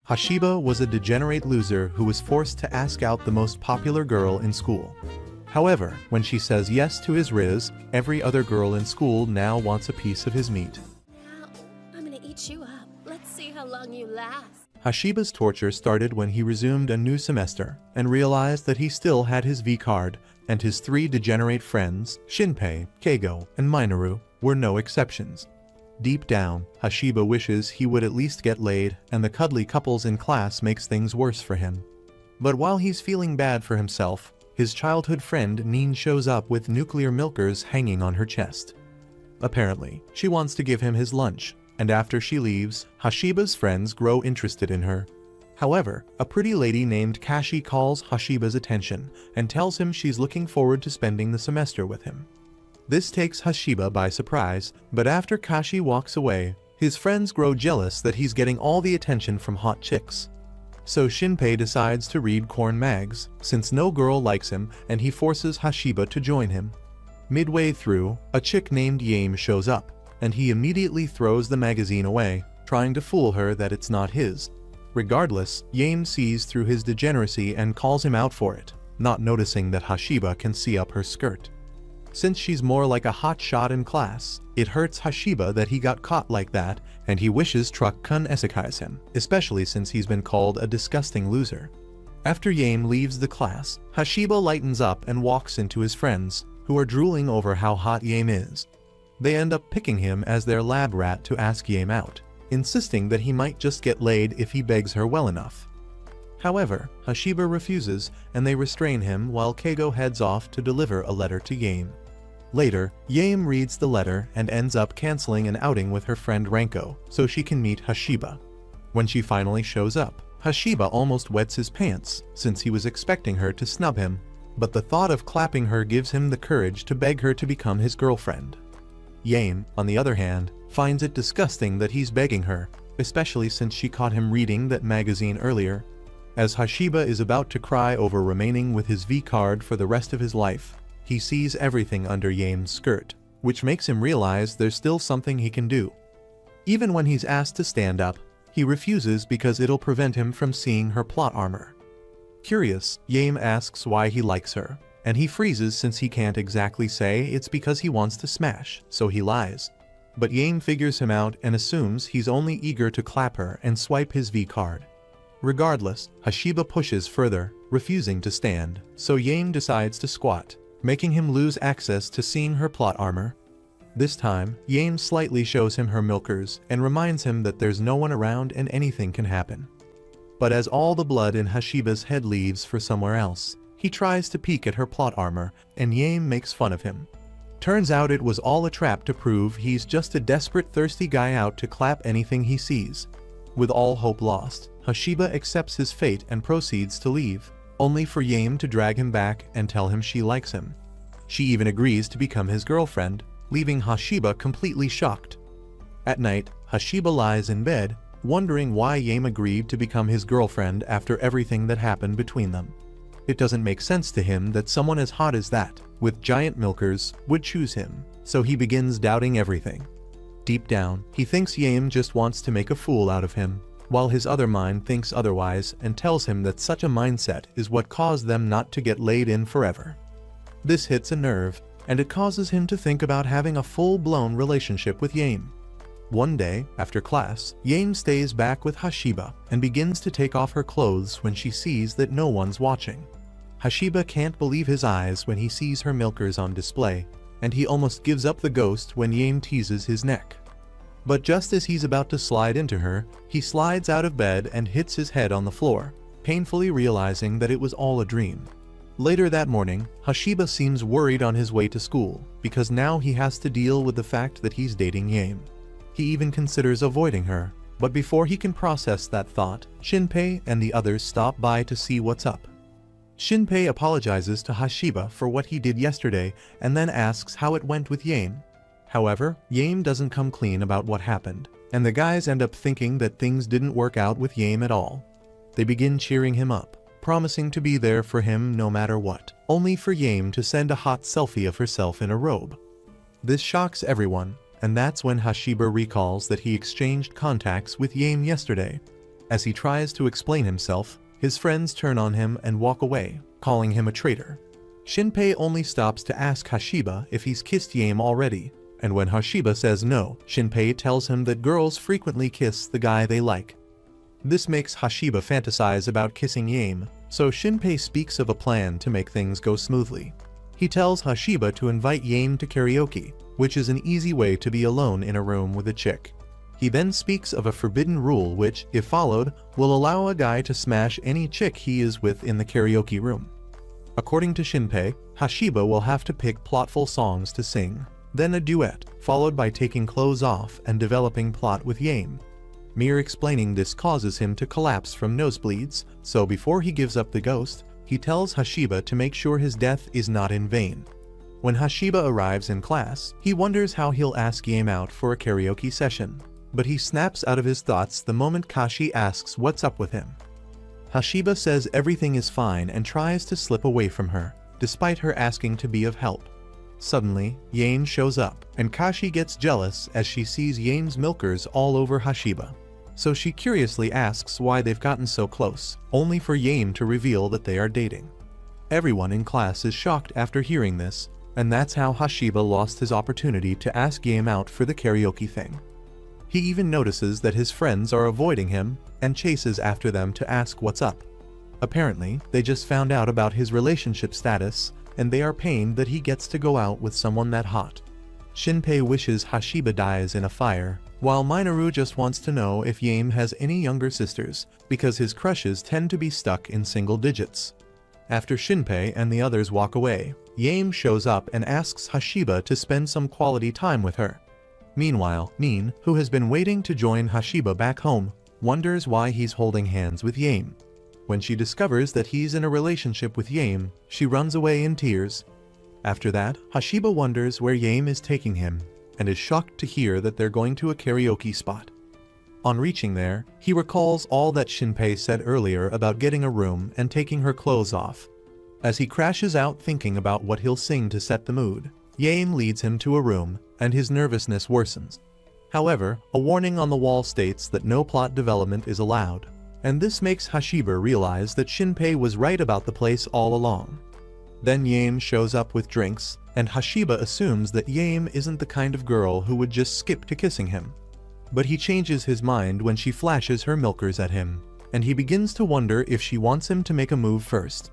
Hashiba was a degenerate loser who was forced to ask out the most popular girl in school. However, when she says yes to his riz, every other girl in school now wants a piece of his meat. Ow, I'm gonna eat you up. Let's see how long you last. Hashiba's torture started when he resumed a new semester and realized that he still had his V-card, and his three degenerate friends, Shinpei, Keigo, and Minoru, were no exceptions. Deep down, Hashiba wishes he would at least get laid, and the cuddly couples in class makes things worse for him. But while he's feeling bad for himself, his childhood friend Nin shows up with nuclear milkers hanging on her chest. Apparently, she wants to give him his lunch, and after she leaves, Hashiba's friends grow interested in her. However, a pretty lady named Kashi calls Hashiba's attention and tells him she's looking forward to spending the semester with him. This takes Hashiba by surprise, but after Kashi walks away, his friends grow jealous that he's getting all the attention from hot chicks. So Shinpei decides to read Corn Mags, since no girl likes him, and he forces Hashiba to join him. Midway through, a chick named Yame shows up, and he immediately throws the magazine away, trying to fool her that it's not his. Regardless, Yame sees through his degeneracy and calls him out for it, not noticing that Hashiba can see up her skirt. Since she's more like a hot shot in class, it hurts Hashiba that he got caught like that, and he wishes Truck-kun isekais him, especially since he's been called a disgusting loser. After Yame leaves the class, Hashiba lightens up and walks into his friends, who are drooling over how hot Yame is. They end up picking him as their lab rat to ask Yame out, insisting that he might just get laid if he begs her well enough. However, Hashiba refuses, and they restrain him while Keigo heads off to deliver a letter to Yame. Later, Yame reads the letter and ends up canceling an outing with her friend Ranko so she can meet Hashiba. When she finally shows up, Hashiba almost wets his pants since he was expecting her to snub him, but the thought of clapping her gives him the courage to beg her to become his girlfriend. Yame, on the other hand, finds it disgusting that he's begging her, especially since she caught him reading that magazine earlier. As Hashiba is about to cry over remaining with his V-card for the rest of his life, he sees everything under Yame's skirt, which makes him realize there's still something he can do. Even when he's asked to stand up, he refuses because it'll prevent him from seeing her plot armor. Curious, Yame asks why he likes her, and he freezes since he can't exactly say it's because he wants to smash, so he lies. But Yame figures him out and assumes he's only eager to clap her and swipe his V-card. Regardless, Hashiba pushes further, refusing to stand, so Yame decides to squat, making him lose access to seeing her plot armor. This time, Yame slightly shows him her milkers and reminds him that there's no one around and anything can happen. But as all the blood in Hashiba's head leaves for somewhere else, he tries to peek at her plot armor, and Yame makes fun of him. Turns out it was all a trap to prove he's just a desperate thirsty guy out to clap anything he sees. With all hope lost, Hashiba accepts his fate and proceeds to leave, only for Yame to drag him back and tell him she likes him. She even agrees to become his girlfriend, leaving Hashiba completely shocked. At night, Hashiba lies in bed, wondering why Yame agreed to become his girlfriend after everything that happened between them. It doesn't make sense to him that someone as hot as that, with giant milkers, would choose him, so he begins doubting everything. Deep down, he thinks Yame just wants to make a fool out of him, while his other mind thinks otherwise and tells him that such a mindset is what caused them not to get laid in forever. This hits a nerve, and it causes him to think about having a full-blown relationship with Yame. One day, after class, Yame stays back with Hashiba and begins to take off her clothes when she sees that no one's watching. Hashiba can't believe his eyes when he sees her milkers on display, and he almost gives up the ghost when Yame teases his neck. But just as he's about to slide into her, he slides out of bed and hits his head on the floor, painfully realizing that it was all a dream. Later that morning, Hashiba seems worried on his way to school, because now he has to deal with the fact that he's dating Yame. He even considers avoiding her, but before he can process that thought, Shinpei and the others stop by to see what's up. Shinpei apologizes to Hashiba for what he did yesterday and then asks how it went with Yame. However, Yame doesn't come clean about what happened, and the guys end up thinking that things didn't work out with Yame at all. They begin cheering him up, promising to be there for him no matter what, only for Yame to send a hot selfie of herself in a robe. This shocks everyone, and that's when Hashiba recalls that he exchanged contacts with Yame yesterday. As he tries to explain himself, his friends turn on him and walk away, calling him a traitor. Shinpei only stops to ask Hashiba if he's kissed Yame already, and when Hashiba says no, Shinpei tells him that girls frequently kiss the guy they like. This makes Hashiba fantasize about kissing Yame, so Shinpei speaks of a plan to make things go smoothly. He tells Hashiba to invite Yame to karaoke, which is an easy way to be alone in a room with a chick. He then speaks of a forbidden rule which, if followed, will allow a guy to smash any chick he is with in the karaoke room. According to Shinpei, Hashiba will have to pick plotful songs to sing, then a duet, followed by taking clothes off and developing plot with Yame. Mere explaining this causes him to collapse from nosebleeds, so before he gives up the ghost, he tells Hashiba to make sure his death is not in vain. When Hashiba arrives in class, he wonders how he'll ask Yame out for a karaoke session, but he snaps out of his thoughts the moment Kashi asks what's up with him. Hashiba says everything is fine and tries to slip away from her, despite her asking to be of help. Suddenly, Yame shows up, and Kashi gets jealous as she sees Yame's milkers all over Hashiba. So she curiously asks why they've gotten so close, only for Yame to reveal that they are dating. Everyone in class is shocked after hearing this, and that's how Hashiba lost his opportunity to ask Yame out for the karaoke thing. He even notices that his friends are avoiding him and chases after them to ask what's up. Apparently, they just found out about his relationship status, and they are pained that he gets to go out with someone that hot. Shinpei wishes Hashiba dies in a fire, while Minoru just wants to know if Yame has any younger sisters, because his crushes tend to be stuck in single digits. After Shinpei and the others walk away, Yame shows up and asks Hashiba to spend some quality time with her. Meanwhile, Min, who has been waiting to join Hashiba back home, wonders why he's holding hands with Yame. When she discovers that he's in a relationship with Yame, she runs away in tears. After that, Hashiba wonders where Yame is taking him, and is shocked to hear that they're going to a karaoke spot. On reaching there, he recalls all that Shinpei said earlier about getting a room and taking her clothes off. As he crashes out thinking about what he'll sing to set the mood, Yame leads him to a room, and his nervousness worsens. However, a warning on the wall states that no plot development is allowed, and this makes Hashiba realize that Shinpei was right about the place all along. Then Yame shows up with drinks, and Hashiba assumes that Yame isn't the kind of girl who would just skip to kissing him. But he changes his mind when she flashes her milkers at him, and he begins to wonder if she wants him to make a move first.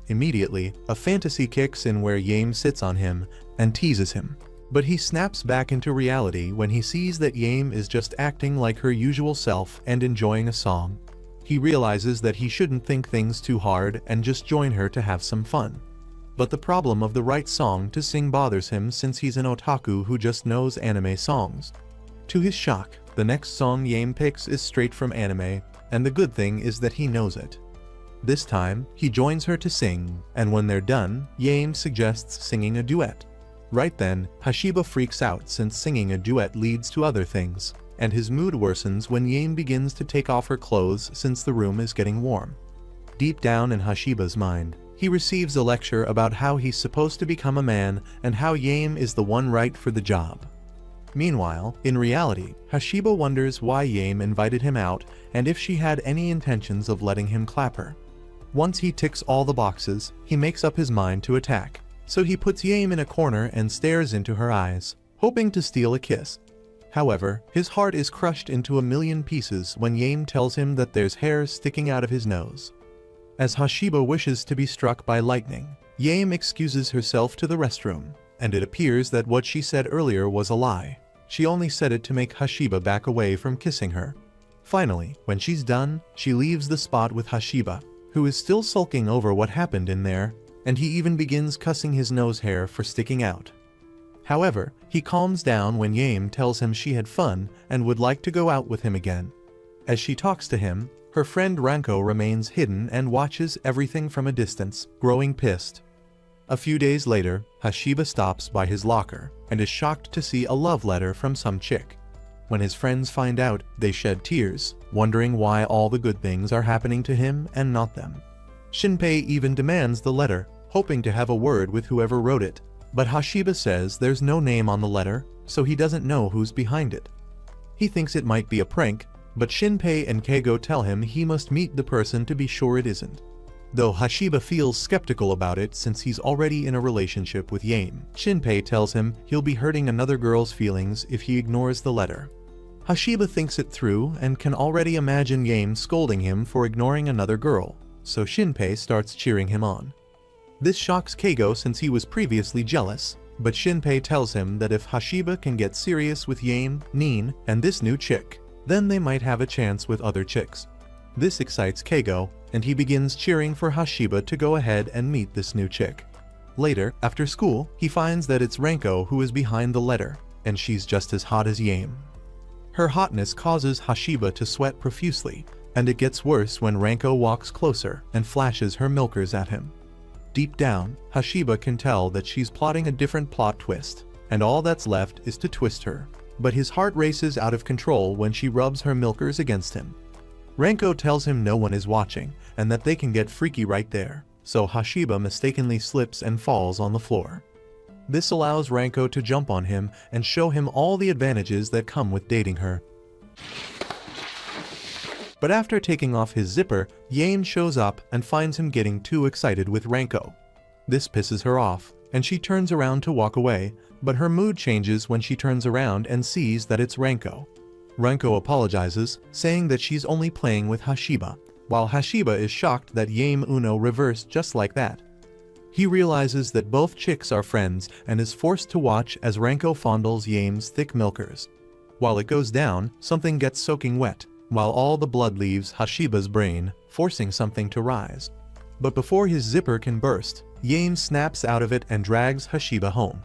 Immediately, a fantasy kicks in where Yame sits on him and teases him. But he snaps back into reality when he sees that Yame is just acting like her usual self and enjoying a song. He realizes that he shouldn't think things too hard and just join her to have some fun. But the problem of the right song to sing bothers him since he's an otaku who just knows anime songs. To his shock, the next song Yame picks is straight from anime, and the good thing is that he knows it. This time, he joins her to sing, and when they're done, Yame suggests singing a duet. Right then, Hashiba freaks out since singing a duet leads to other things, and his mood worsens when Yame begins to take off her clothes since the room is getting warm. Deep down in Hashiba's mind, he receives a lecture about how he's supposed to become a man and how Yame is the one right for the job. Meanwhile, in reality, Hashiba wonders why Yame invited him out and if she had any intentions of letting him clap her. Once he ticks all the boxes, he makes up his mind to attack, so he puts Yame in a corner and stares into her eyes, hoping to steal a kiss. However, his heart is crushed into a million pieces when Yame tells him that there's hair sticking out of his nose. As Hashiba wishes to be struck by lightning, Yame excuses herself to the restroom, and it appears that what she said earlier was a lie. She only said it to make Hashiba back away from kissing her. Finally, when she's done, she leaves the spot with Hashiba, who is still sulking over what happened in there, and he even begins cussing his nose hair for sticking out. However, he calms down when Yame tells him she had fun and would like to go out with him again. As she talks to him, her friend Ranko remains hidden and watches everything from a distance, growing pissed. A few days later, Hashiba stops by his locker and is shocked to see a love letter from some chick. When his friends find out, they shed tears, wondering why all the good things are happening to him and not them. Shinpei even demands the letter, hoping to have a word with whoever wrote it, but Hashiba says there's no name on the letter, so he doesn't know who's behind it. He thinks it might be a prank, but Shinpei and Keigo tell him he must meet the person to be sure it isn't. Though Hashiba feels skeptical about it since he's already in a relationship with Yame, Shinpei tells him he'll be hurting another girl's feelings if he ignores the letter. Hashiba thinks it through and can already imagine Yame scolding him for ignoring another girl, so Shinpei starts cheering him on. This shocks Keigo since he was previously jealous, but Shinpei tells him that if Hashiba can get serious with Yame, Nin, and this new chick, then they might have a chance with other chicks. This excites Keigo, and he begins cheering for Hashiba to go ahead and meet this new chick. Later, after school, he finds that it's Renko who is behind the letter, and she's just as hot as Yame. Her hotness causes Hashiba to sweat profusely, and it gets worse when Renko walks closer and flashes her milkers at him. Deep down, Hashiba can tell that she's plotting a different plot twist, and all that's left is to twist her. But his heart races out of control when she rubs her milkers against him. Renko tells him no one is watching, and that they can get freaky right there, so Hashiba mistakenly slips and falls on the floor. This allows Renko to jump on him and show him all the advantages that come with dating her. But after taking off his zipper, Yame shows up and finds him getting too excited with Renko. This pisses her off, and she turns around to walk away, but her mood changes when she turns around and sees that it's Renko. Renko apologizes, saying that she's only playing with Hashiba, while Hashiba is shocked that Yame Uno reversed just like that. He realizes that both chicks are friends and is forced to watch as Renko fondles Yame's thick milkers. While it goes down, something gets soaking wet, while all the blood leaves Hashiba's brain, forcing something to rise. But before his zipper can burst, Yame snaps out of it and drags Hashiba home.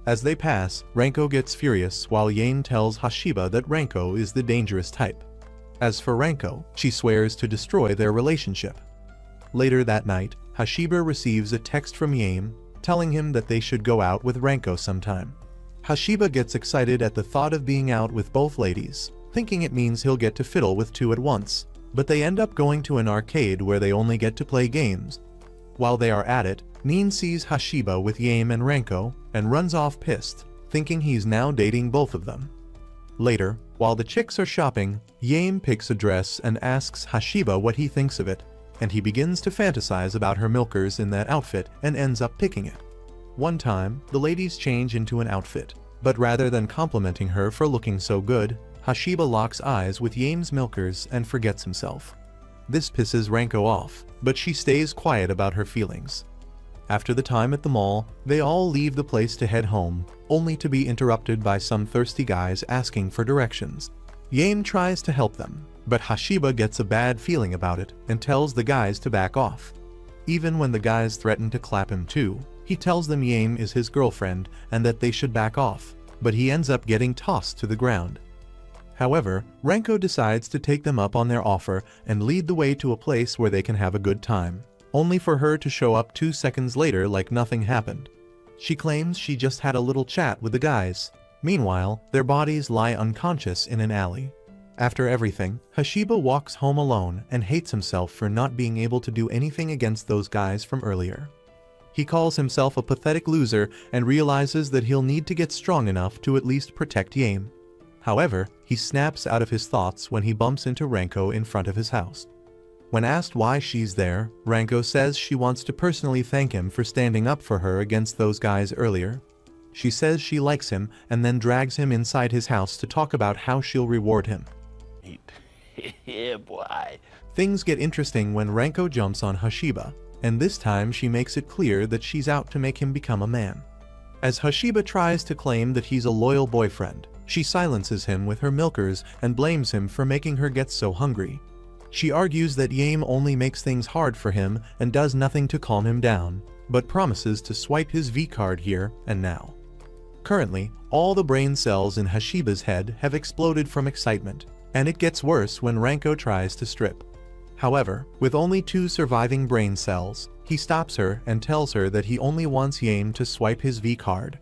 As they pass, Renko gets furious while Yame tells Hashiba that Renko is the dangerous type. As for Renko, she swears to destroy their relationship. Later that night, Hashiba receives a text from Yame, telling him that they should go out with Renko sometime. Hashiba gets excited at the thought of being out with both ladies, thinking it means he'll get to fiddle with two at once, but they end up going to an arcade where they only get to play games. While they are at it, Nin sees Hashiba with Yame and Renko, and runs off pissed, thinking he's now dating both of them. Later, while the chicks are shopping, Yame picks a dress and asks Hashiba what he thinks of it, and he begins to fantasize about her milkers in that outfit and ends up picking it. One time, the ladies change into an outfit, but rather than complimenting her for looking so good, Hashiba locks eyes with Yame's milkers and forgets himself. This pisses Renko off, but she stays quiet about her feelings. After the time at the mall, they all leave the place to head home, only to be interrupted by some thirsty guys asking for directions. Yame tries to help them, but Hashiba gets a bad feeling about it and tells the guys to back off. Even when the guys threaten to clap him too, he tells them Yame is his girlfriend and that they should back off, but he ends up getting tossed to the ground. However, Renko decides to take them up on their offer and lead the way to a place where they can have a good time, only for her to show up 2 seconds later like nothing happened. She claims she just had a little chat with the guys. Meanwhile, their bodies lie unconscious in an alley. After everything, Hashiba walks home alone and hates himself for not being able to do anything against those guys from earlier. He calls himself a pathetic loser and realizes that he'll need to get strong enough to at least protect Yame. However, he snaps out of his thoughts when he bumps into Renko in front of his house. When asked why she's there, Renko says she wants to personally thank him for standing up for her against those guys earlier. She says she likes him and then drags him inside his house to talk about how she'll reward him. Yeah, boy. Things get interesting when Renko jumps on Hashiba, and this time she makes it clear that she's out to make him become a man. As Hashiba tries to claim that he's a loyal boyfriend, she silences him with her milkers and blames him for making her get so hungry. She argues that Yame only makes things hard for him and does nothing to calm him down, but promises to swipe his V-card here and now. Currently, all the brain cells in Hashiba's head have exploded from excitement, and it gets worse when Renko tries to strip. However, with only 2 surviving brain cells, he stops her and tells her that he only wants Yame to swipe his V-card.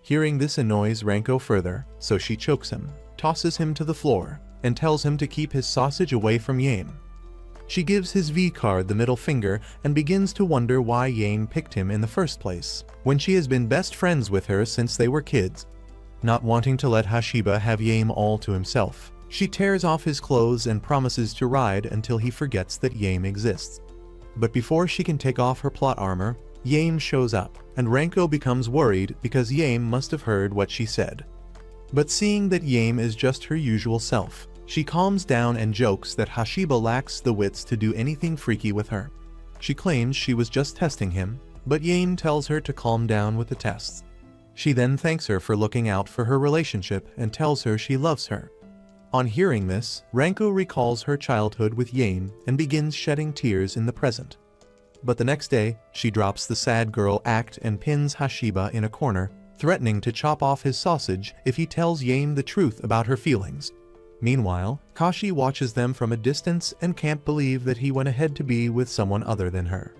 Hearing this annoys Renko further, so she chokes him, tosses him to the floor, and tells him to keep his sausage away from Yame. She gives his V-card the middle finger and begins to wonder why Yame picked him in the first place, when she has been best friends with her since they were kids. Not wanting to let Hashiba have Yame all to himself, She tears off his clothes and promises to ride until he forgets that Yame exists. But before she can take off her plot armor, Yame shows up, and Ranko becomes worried because Yame must have heard what she said. But seeing that Yame is just her usual self, she calms down and jokes that Hashiba lacks the wits to do anything freaky with her. She claims she was just testing him, but Yame tells her to calm down with the tests. She then thanks her for looking out for her relationship and tells her she loves her. On hearing this, Ranko recalls her childhood with Yame and begins shedding tears in the present. But the next day, she drops the sad girl act and pins Hashiba in a corner, threatening to chop off his sausage if he tells Yame the truth about her feelings. Meanwhile, Kashi watches them from a distance and can't believe that he went ahead to be with someone other than her.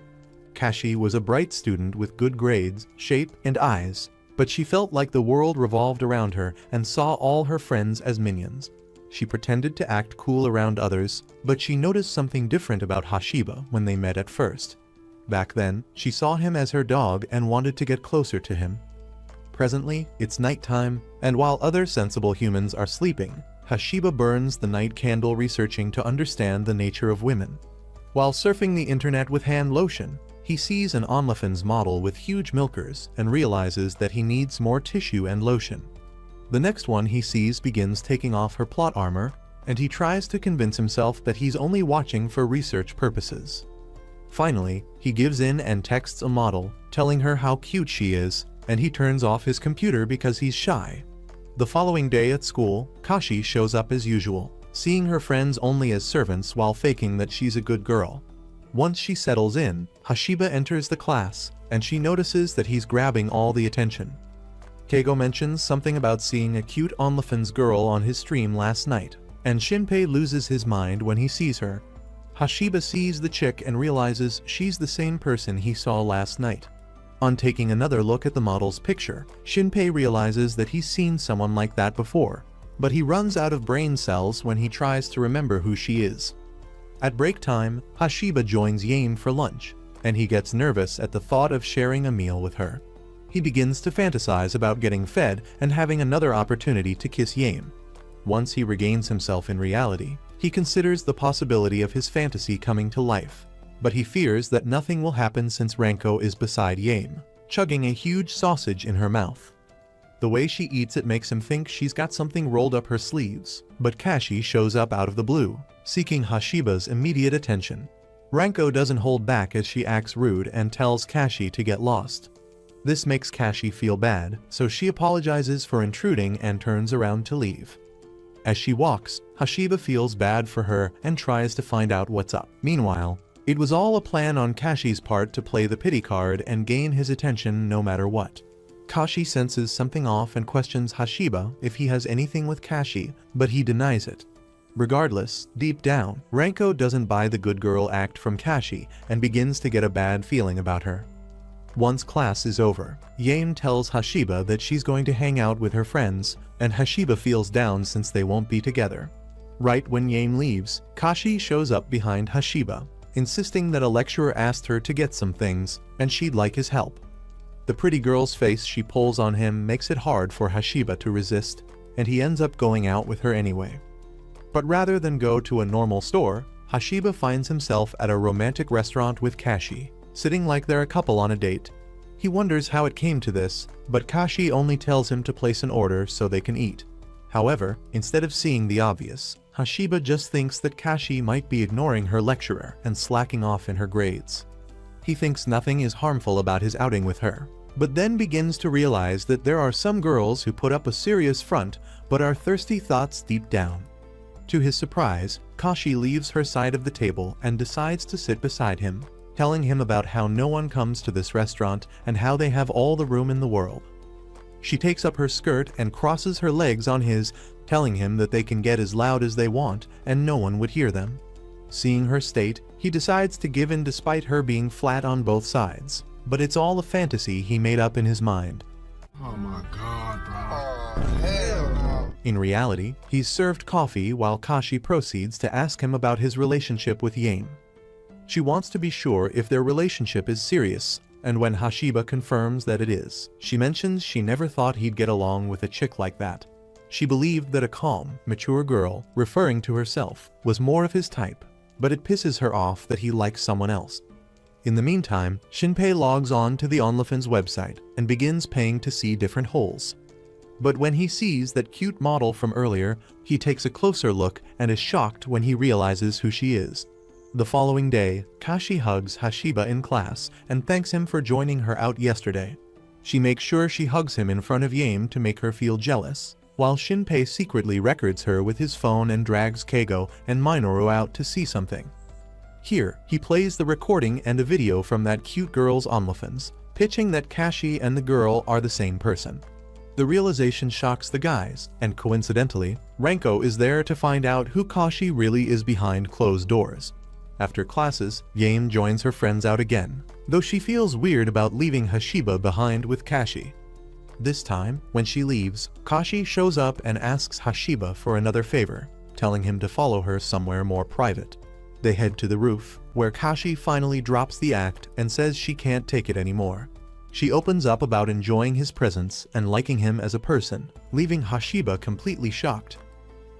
Kashi was a bright student with good grades, shape, and eyes, but she felt like the world revolved around her and saw all her friends as minions. She pretended to act cool around others, but she noticed something different about Hashiba when they met at first. Back then, she saw him as her dog and wanted to get closer to him. Presently, it's nighttime, and while other sensible humans are sleeping, Hashiba burns the night candle researching to understand the nature of women. While surfing the internet with hand lotion, he sees an OnlyFans model with huge milkers and realizes that he needs more tissue and lotion. The next one he sees begins taking off her plot armor, and he tries to convince himself that he's only watching for research purposes. Finally, he gives in and texts a model, telling her how cute she is, and he turns off his computer because he's shy. The following day at school, Kashi shows up as usual, seeing her friends only as servants while faking that she's a good girl. Once she settles in, Hashiba enters the class, and she notices that he's grabbing all the attention. Keigo mentions something about seeing a cute OnlyFans girl on his stream last night, and Shinpei loses his mind when he sees her. Hashiba sees the chick and realizes she's the same person he saw last night. On taking another look at the model's picture, Shinpei realizes that he's seen someone like that before, but he runs out of brain cells when he tries to remember who she is. At break time, Hashiba joins Yame for lunch, and he gets nervous at the thought of sharing a meal with her. He begins to fantasize about getting fed and having another opportunity to kiss Yame. Once he regains himself in reality, he considers the possibility of his fantasy coming to life, but he fears that nothing will happen since Ranko is beside Yame, chugging a huge sausage in her mouth. The way she eats it makes him think she's got something rolled up her sleeves, but Kashi shows up out of the blue, seeking Hashiba's immediate attention. Ranko doesn't hold back as she acts rude and tells Kashi to get lost. This makes Kashi feel bad, so she apologizes for intruding and turns around to leave. As she walks, Hashiba feels bad for her and tries to find out what's up. Meanwhile, it was all a plan on Kashi's part to play the pity card and gain his attention no matter what. Kashi senses something off and questions Hashiba if he has anything with Kashi, but he denies it. Regardless, deep down, Ranko doesn't buy the good girl act from Kashi and begins to get a bad feeling about her. Once class is over, Yame tells Hashiba that she's going to hang out with her friends, and Hashiba feels down since they won't be together. Right when Yame leaves, Kashi shows up behind Hashiba, insisting that a lecturer asked her to get some things, and she'd like his help. The pretty girl's face she pulls on him makes it hard for Hashiba to resist, and he ends up going out with her anyway. But rather than go to a normal store, Hashiba finds himself at a romantic restaurant with Kashi, sitting like they're a couple on a date. He wonders how it came to this, but Kashi only tells him to place an order so they can eat. However, instead of seeing the obvious, Hashiba just thinks that Kashi might be ignoring her lecturer and slacking off in her grades. He thinks nothing is harmful about his outing with her, but then begins to realize that there are some girls who put up a serious front but are thirsty thoughts deep down. To his surprise, Kashi leaves her side of the table and decides to sit beside him, telling him about how no one comes to this restaurant and how they have all the room in the world. She takes up her skirt and crosses her legs on his, telling him that they can get as loud as they want and no one would hear them. Seeing her state, he decides to give in despite her being flat on both sides, but it's all a fantasy he made up in his mind. Oh my god, bro. Oh, hell no. In reality, he's served coffee while Kashi proceeds to ask him about his relationship with Yame. She wants to be sure if their relationship is serious, and when Hashiba confirms that it is, she mentions she never thought he'd get along with a chick like that. She believed that a calm, mature girl, referring to herself, was more of his type, but it pisses her off that he likes someone else. In the meantime, Shinpei logs on to the OnlyFans website and begins paying to see different holes. But when he sees that cute model from earlier, he takes a closer look and is shocked when he realizes who she is. The following day, Kashi hugs Hashiba in class and thanks him for joining her out yesterday. She makes sure she hugs him in front of Yame to make her feel jealous, while Shinpei secretly records her with his phone and drags Keigo and Minoru out to see something. Here, he plays the recording and a video from that cute girl's OnlyFans, pitching that Kashi and the girl are the same person. The realization shocks the guys, and coincidentally, Renko is there to find out who Kashi really is behind closed doors. After classes, Yame joins her friends out again, though she feels weird about leaving Hashiba behind with Kashi. This time, when she leaves, Kashi shows up and asks Hashiba for another favor, telling him to follow her somewhere more private. They head to the roof, where Kashi finally drops the act and says she can't take it anymore. She opens up about enjoying his presence and liking him as a person, leaving Hashiba completely shocked.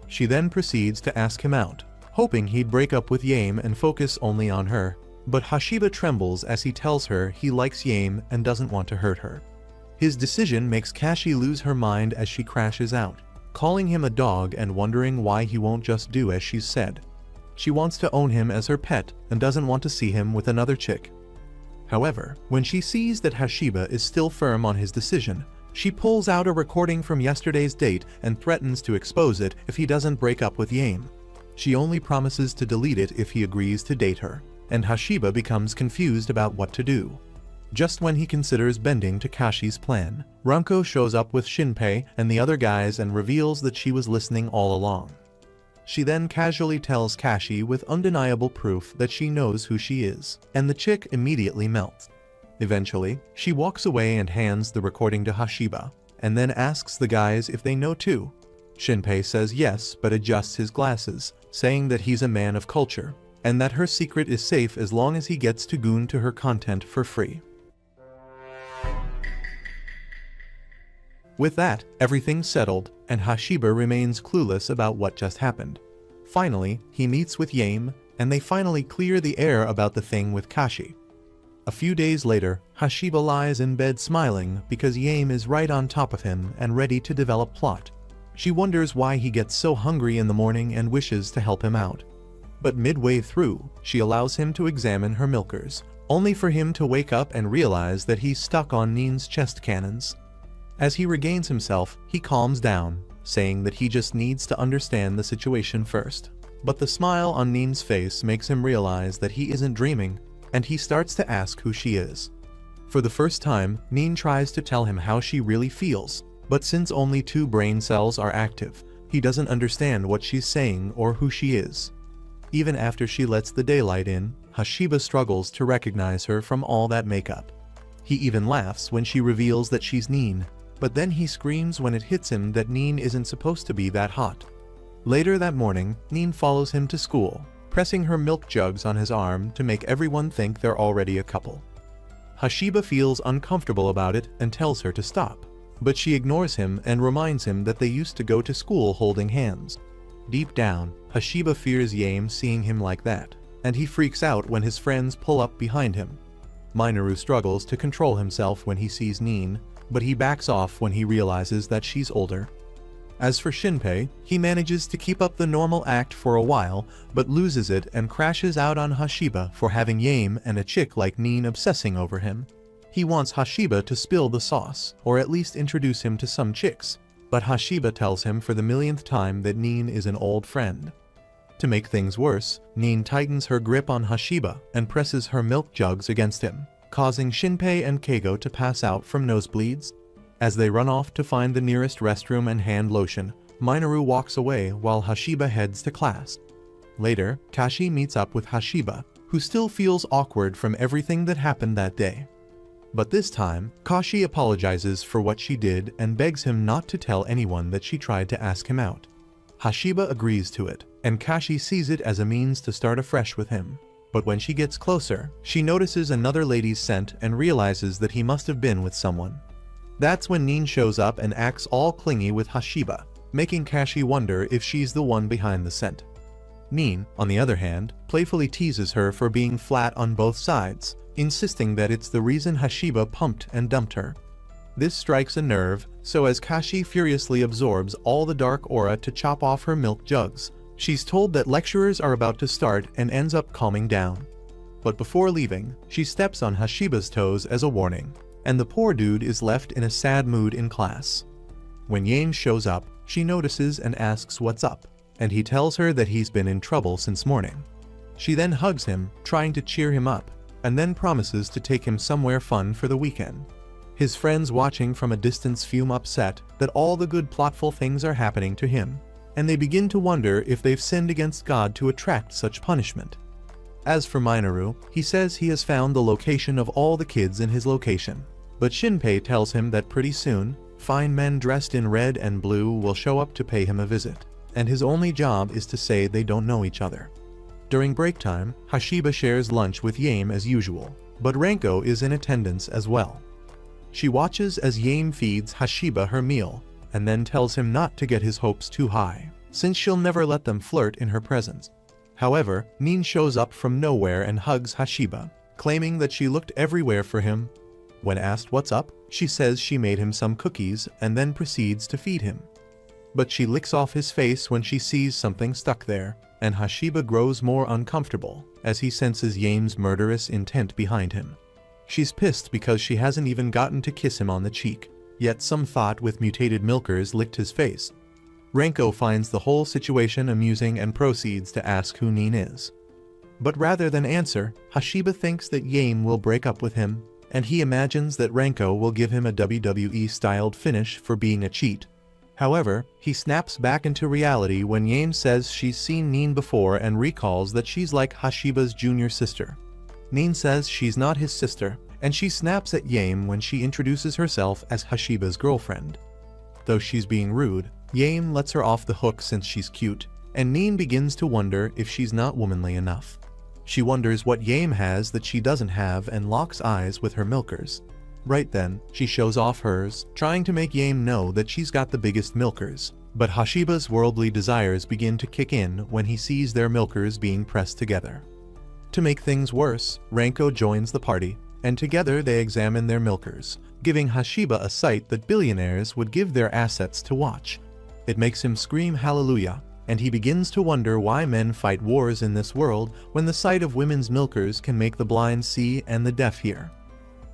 She then proceeds to ask him out, hoping he'd break up with Yame and focus only on her, but Hashiba trembles as he tells her he likes Yame and doesn't want to hurt her. His decision makes Kashi lose her mind as she crashes out, calling him a dog and wondering why he won't just do as she's said. She wants to own him as her pet and doesn't want to see him with another chick. However, when she sees that Hashiba is still firm on his decision, she pulls out a recording from yesterday's date and threatens to expose it if he doesn't break up with Yame. She only promises to delete it if he agrees to date her, and Hashiba becomes confused about what to do. Just when he considers bending to Kashi's plan, Ranko shows up with Shinpei and the other guys and reveals that she was listening all along. She then casually tells Kashi with undeniable proof that she knows who she is, and the chick immediately melts. Eventually, she walks away and hands the recording to Hashiba, and then asks the guys if they know too. Shinpei says yes but adjusts his glasses, saying that he's a man of culture, and that her secret is safe as long as he gets to goon to her content for free. With that, everything's settled, and Hashiba remains clueless about what just happened. Finally, he meets with Yame, and they finally clear the air about the thing with Kashi. A few days later, Hashiba lies in bed smiling because Yame is right on top of him and ready to develop plot. She wonders why he gets so hungry in the morning and wishes to help him out. But midway through, she allows him to examine her milkers, only for him to wake up and realize that he's stuck on Nin's chest cannons. As he regains himself, he calms down, saying that he just needs to understand the situation first. But the smile on Nin's face makes him realize that he isn't dreaming, and he starts to ask who she is. For the first time, Nin tries to tell him how she really feels, but since only 2 brain cells are active, he doesn't understand what she's saying or who she is. Even after she lets the daylight in, Hashiba struggles to recognize her from all that makeup. He even laughs when she reveals that she's Nin, but then he screams when it hits him that Nin isn't supposed to be that hot. Later that morning, Nin follows him to school, pressing her milk jugs on his arm to make everyone think they're already a couple. Hashiba feels uncomfortable about it and tells her to stop, but she ignores him and reminds him that they used to go to school holding hands. Deep down, Hashiba fears Yame seeing him like that, and he freaks out when his friends pull up behind him. Minoru struggles to control himself when he sees Nin, but he backs off when he realizes that she's older. As for Shinpei, he manages to keep up the normal act for a while, but loses it and crashes out on Hashiba for having Yame and a chick like Nin obsessing over him. He wants Hashiba to spill the sauce, or at least introduce him to some chicks, but Hashiba tells him for the millionth time that Nin is an old friend. To make things worse, Nin tightens her grip on Hashiba and presses her milk jugs against him, causing Shinpei and Keigo to pass out from nosebleeds. As they run off to find the nearest restroom and hand lotion, Minoru walks away while Hashiba heads to class. Later, Kashi meets up with Hashiba, who still feels awkward from everything that happened that day. But this time, Kashi apologizes for what she did and begs him not to tell anyone that she tried to ask him out. Hashiba agrees to it, and Kashi sees it as a means to start afresh with him. But when she gets closer, she notices another lady's scent and realizes that he must have been with someone. That's when Nin shows up and acts all clingy with Hashiba, making Kashi wonder if she's the one behind the scent. Nin, on the other hand, playfully teases her for being flat on both sides, insisting that it's the reason Hashiba pumped and dumped her. This strikes a nerve, so as Kashi furiously absorbs all the dark aura to chop off her milk jugs, she's told that lecturers are about to start and ends up calming down. But before leaving, she steps on Hashiba's toes as a warning, and the poor dude is left in a sad mood in class. When Yame shows up, she notices and asks what's up, and he tells her that he's been in trouble since morning. She then hugs him, trying to cheer him up, and then promises to take him somewhere fun for the weekend. His friends watching from a distance fume upset that all the good plotful things are happening to him, and they begin to wonder if they've sinned against God to attract such punishment. As for Minoru, he says he has found the location of all the kids in his location, but Shinpei tells him that pretty soon, fine men dressed in red and blue will show up to pay him a visit, and his only job is to say they don't know each other. During break time, Hashiba shares lunch with Yame as usual, but Renko is in attendance as well. She watches as Yame feeds Hashiba her meal, and then tells him not to get his hopes too high, since she'll never let them flirt in her presence. However, Nin shows up from nowhere and hugs Hashiba, claiming that she looked everywhere for him. When asked what's up, she says she made him some cookies and then proceeds to feed him. But she licks off his face when she sees something stuck there, and Hashiba grows more uncomfortable as he senses Yame's murderous intent behind him. She's pissed because she hasn't even gotten to kiss him on the cheek, yet some thought with mutated milkers licked his face. Renko finds the whole situation amusing and proceeds to ask who Nin is. But rather than answer, Hashiba thinks that Yame will break up with him, and he imagines that Renko will give him a WWE-styled finish for being a cheat. However, he snaps back into reality when Yame says she's seen Nin before and recalls that she's like Hashiba's junior sister. Nin says she's not his sister, and she snaps at Yame when she introduces herself as Hashiba's girlfriend. Though she's being rude, Yame lets her off the hook since she's cute, and Nin begins to wonder if she's not womanly enough. She wonders what Yame has that she doesn't have and locks eyes with her milkers. Right then, she shows off hers, trying to make Yame know that she's got the biggest milkers, but Hashiba's worldly desires begin to kick in when he sees their milkers being pressed together. To make things worse, Renko joins the party, and together they examine their milkers, giving Hashiba a sight that billionaires would give their assets to watch. It makes him scream hallelujah, and he begins to wonder why men fight wars in this world when the sight of women's milkers can make the blind see and the deaf hear.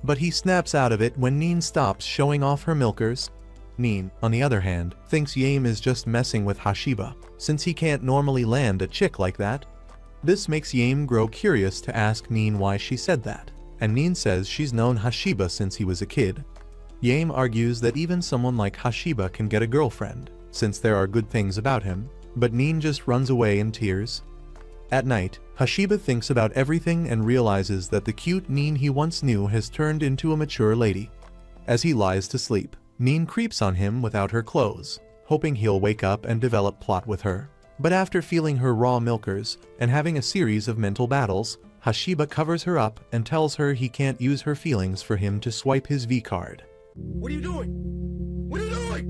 But he snaps out of it when Nin stops showing off her milkers. Nin, on the other hand, thinks Yame is just messing with Hashiba, since he can't normally land a chick like that. This makes Yame grow curious to ask Nin why she said that, and Nin says she's known Hashiba since he was a kid. Yame argues that even someone like Hashiba can get a girlfriend, since there are good things about him, but Nin just runs away in tears. At night, Hashiba thinks about everything and realizes that the cute Nin he once knew has turned into a mature lady. As he lies to sleep, Nin creeps on him without her clothes, hoping he'll wake up and develop plot with her. But after feeling her raw milkers and having a series of mental battles, Hashiba covers her up and tells her he can't use her feelings for him to swipe his V card. What are you doing? What are you doing?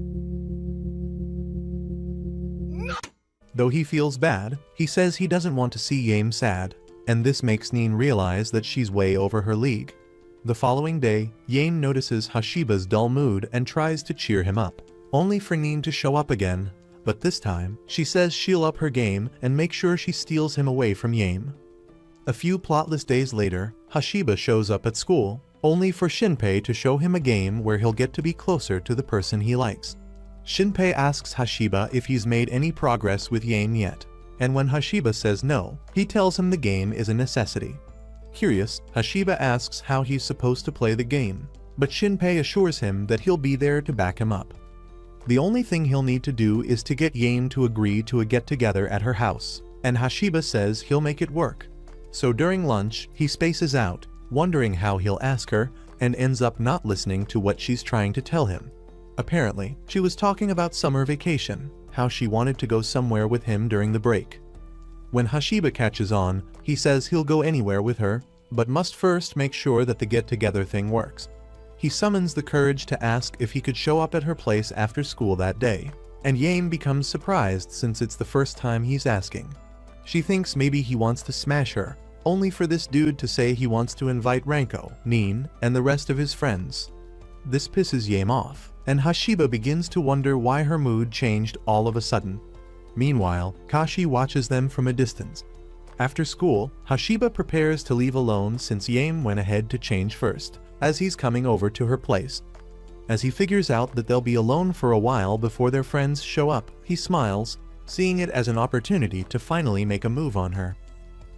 No! Though he feels bad, he says he doesn't want to see Yame sad, and this makes Nin realize that she's way over her league. The following day, Yame notices Hashiba's dull mood and tries to cheer him up, only for Nin to show up again. But this time, she says she'll up her game and make sure she steals him away from Yame. A few plotless days later, Hashiba shows up at school, only for Shinpei to show him a game where he'll get to be closer to the person he likes. Shinpei asks Hashiba if he's made any progress with Yame yet, and when Hashiba says no, he tells him the game is a necessity. Curious, Hashiba asks how he's supposed to play the game, but Shinpei assures him that he'll be there to back him up. The only thing he'll need to do is to get Yame to agree to a get-together at her house, and Hashiba says he'll make it work. So during lunch, he spaces out, wondering how he'll ask her, and ends up not listening to what she's trying to tell him. Apparently, she was talking about summer vacation, how she wanted to go somewhere with him during the break. When Hashiba catches on, he says he'll go anywhere with her, but must first make sure that the get-together thing works. He summons the courage to ask if he could show up at her place after school that day, and Yame becomes surprised since it's the first time he's asking. She thinks maybe he wants to smash her, only for this dude to say he wants to invite Ranko, Nin, and the rest of his friends. This pisses Yame off, and Hashiba begins to wonder why her mood changed all of a sudden. Meanwhile, Kashi watches them from a distance. After school, Hashiba prepares to leave alone since Yame went ahead to change first, as he's coming over to her place. As he figures out that they'll be alone for a while before their friends show up, he smiles, seeing it as an opportunity to finally make a move on her.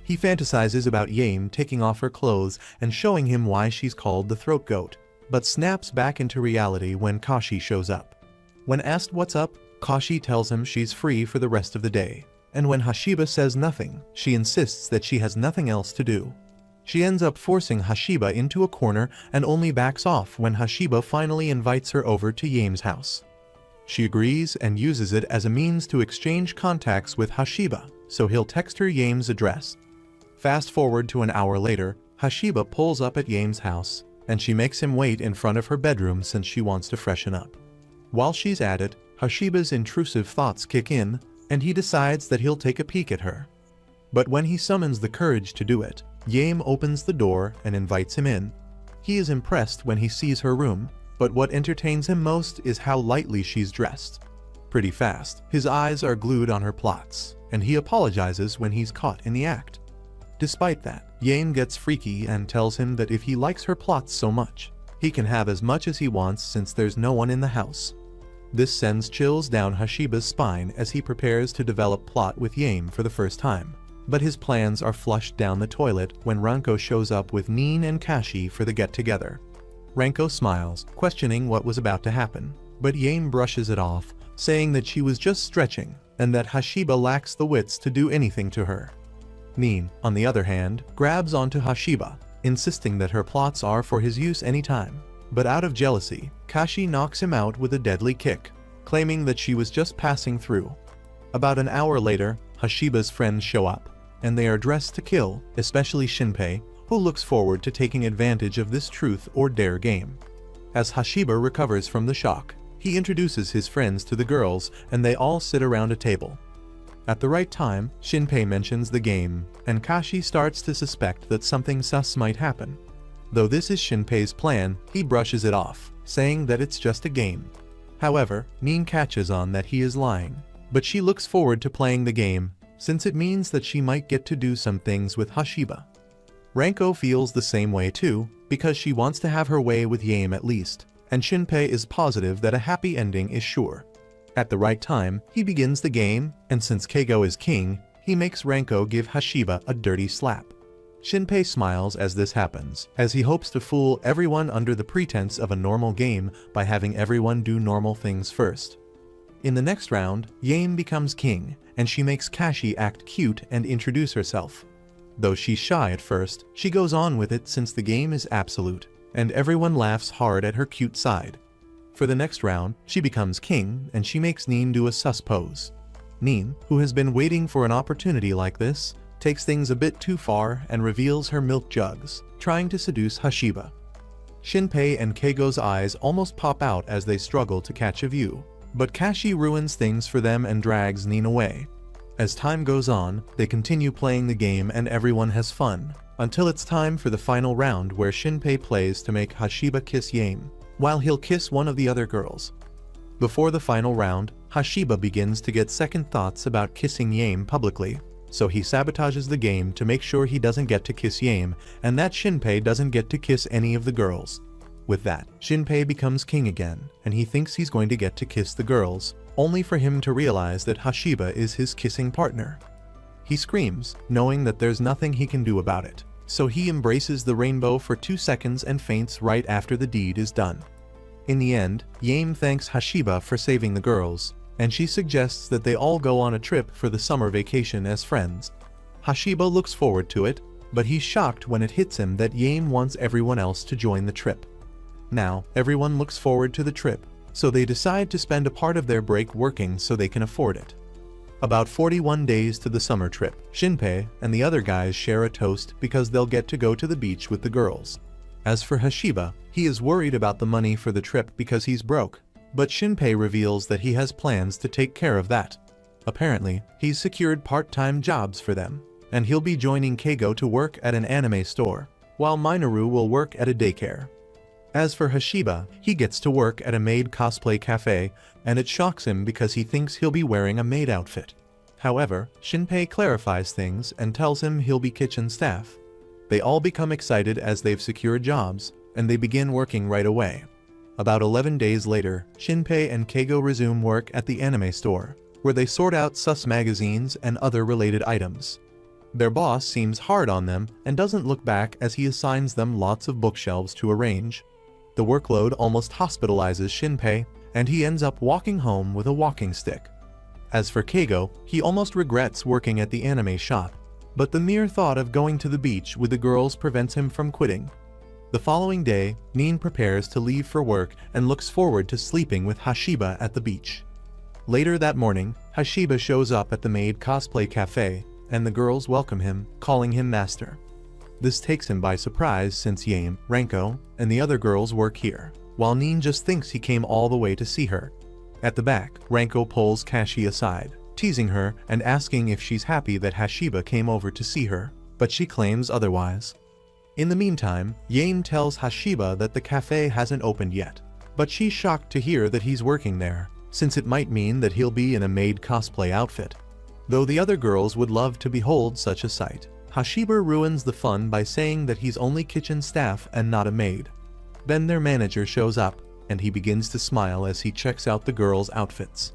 He fantasizes about Yame taking off her clothes and showing him why she's called the throat goat, but snaps back into reality when Kashi shows up. When asked what's up, Kashi tells him she's free for the rest of the day, and when Hashiba says nothing, she insists that she has nothing else to do. She ends up forcing Hashiba into a corner and only backs off when Hashiba finally invites her over to Yame's house. She agrees and uses it as a means to exchange contacts with Hashiba, so he'll text her Yame's address. Fast forward to an hour later, Hashiba pulls up at Yame's house, and she makes him wait in front of her bedroom since she wants to freshen up. While she's at it, Hashiba's intrusive thoughts kick in, and he decides that he'll take a peek at her. But when he summons the courage to do it, Yame opens the door and invites him in. He is impressed when he sees her room, but what entertains him most is how lightly she's dressed. Pretty fast, his eyes are glued on her plots, and he apologizes when he's caught in the act. Despite that, Yame gets freaky and tells him that if he likes her plots so much, he can have as much as he wants since there's no one in the house. This sends chills down Hashiba's spine as he prepares to develop plot with Yame for the first time. But his plans are flushed down the toilet when Ranko shows up with Nin and Kashi for the get-together. Ranko smiles, questioning what was about to happen, but Yame brushes it off, saying that she was just stretching and that Hashiba lacks the wits to do anything to her. Nin, on the other hand, grabs onto Hashiba, insisting that her plots are for his use anytime. But out of jealousy, Kashi knocks him out with a deadly kick, claiming that she was just passing through. About an hour later, Hashiba's friends show up, and they are dressed to kill, especially Shinpei, who looks forward to taking advantage of this truth or dare game. As Hashiba recovers from the shock, he introduces his friends to the girls and they all sit around a table. At the right time, Shinpei mentions the game, and Kashi starts to suspect that something sus might happen. Though this is Shinpei's plan, he brushes it off, saying that it's just a game. However, Nin catches on that he is lying, but she looks forward to playing the game, since it means that she might get to do some things with Hashiba. Ranko feels the same way too, because she wants to have her way with Yame at least, and Shinpei is positive that a happy ending is sure. At the right time, he begins the game, and since Keigo is king, he makes Ranko give Hashiba a dirty slap. Shinpei smiles as this happens, as he hopes to fool everyone under the pretense of a normal game by having everyone do normal things first. In the next round, Yame becomes king, and she makes Kashi act cute and introduce herself. Though she's shy at first, she goes on with it since the game is absolute, and everyone laughs hard at her cute side. For the next round, she becomes king, and she makes Nin do a sus pose. Nin, who has been waiting for an opportunity like this, takes things a bit too far and reveals her milk jugs, trying to seduce Hashiba. Shinpei and Keigo's eyes almost pop out as they struggle to catch a view, but Kashi ruins things for them and drags Nin away. As time goes on, they continue playing the game and everyone has fun, until it's time for the final round where Shinpei plays to make Hashiba kiss Yame, while he'll kiss one of the other girls. Before the final round, Hashiba begins to get second thoughts about kissing Yame publicly, so he sabotages the game to make sure he doesn't get to kiss Yame and that Shinpei doesn't get to kiss any of the girls. With that, Shinpei becomes king again, and he thinks he's going to get to kiss the girls, only for him to realize that Hashiba is his kissing partner. He screams, knowing that there's nothing he can do about it, so he embraces the rainbow for 2 seconds and faints right after the deed is done. In the end, Yame thanks Hashiba for saving the girls, and she suggests that they all go on a trip for the summer vacation as friends. Hashiba looks forward to it, but he's shocked when it hits him that Yame wants everyone else to join the trip. Now, everyone looks forward to the trip, so they decide to spend a part of their break working so they can afford it. About 41 days to the summer trip, Shinpei and the other guys share a toast because they'll get to go to the beach with the girls. As for Hashiba, he is worried about the money for the trip because he's broke, but Shinpei reveals that he has plans to take care of that. Apparently, he's secured part-time jobs for them, and he'll be joining Keigo to work at an anime store, while Minoru will work at a daycare. As for Hashiba, he gets to work at a maid cosplay cafe, and it shocks him because he thinks he'll be wearing a maid outfit. However, Shinpei clarifies things and tells him he'll be kitchen staff. They all become excited as they've secured jobs, and they begin working right away. About 11 days later, Shinpei and Keigo resume work at the anime store, where they sort out sus magazines and other related items. Their boss seems hard on them and doesn't look back as he assigns them lots of bookshelves to arrange. The workload almost hospitalizes Shinpei, and he ends up walking home with a walking stick. As for Keigo, he almost regrets working at the anime shop, but the mere thought of going to the beach with the girls prevents him from quitting. The following day, Nin prepares to leave for work and looks forward to sleeping with Hashiba at the beach. Later that morning, Hashiba shows up at the maid cosplay cafe, and the girls welcome him, calling him master. This takes him by surprise since Yame, Ranko, and the other girls work here, while Nin just thinks he came all the way to see her. At the back, Ranko pulls Kashi aside, teasing her and asking if she's happy that Hashiba came over to see her, but she claims otherwise. In the meantime, Yame tells Hashiba that the cafe hasn't opened yet, but she's shocked to hear that he's working there, since it might mean that he'll be in a maid cosplay outfit. Though the other girls would love to behold such a sight, Hashiba ruins the fun by saying that he's only kitchen staff and not a maid. Then their manager shows up, and he begins to smile as he checks out the girls' outfits.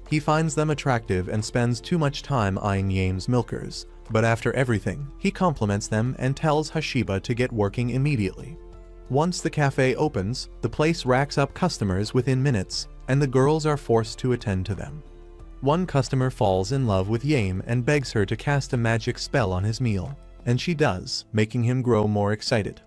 He finds them attractive and spends too much time eyeing Yame's milkers, but after everything, he compliments them and tells Hashiba to get working immediately. Once the cafe opens, the place racks up customers within minutes, and the girls are forced to attend to them. One customer falls in love with Yame and begs her to cast a magic spell on his meal, and she does, making him grow more excited.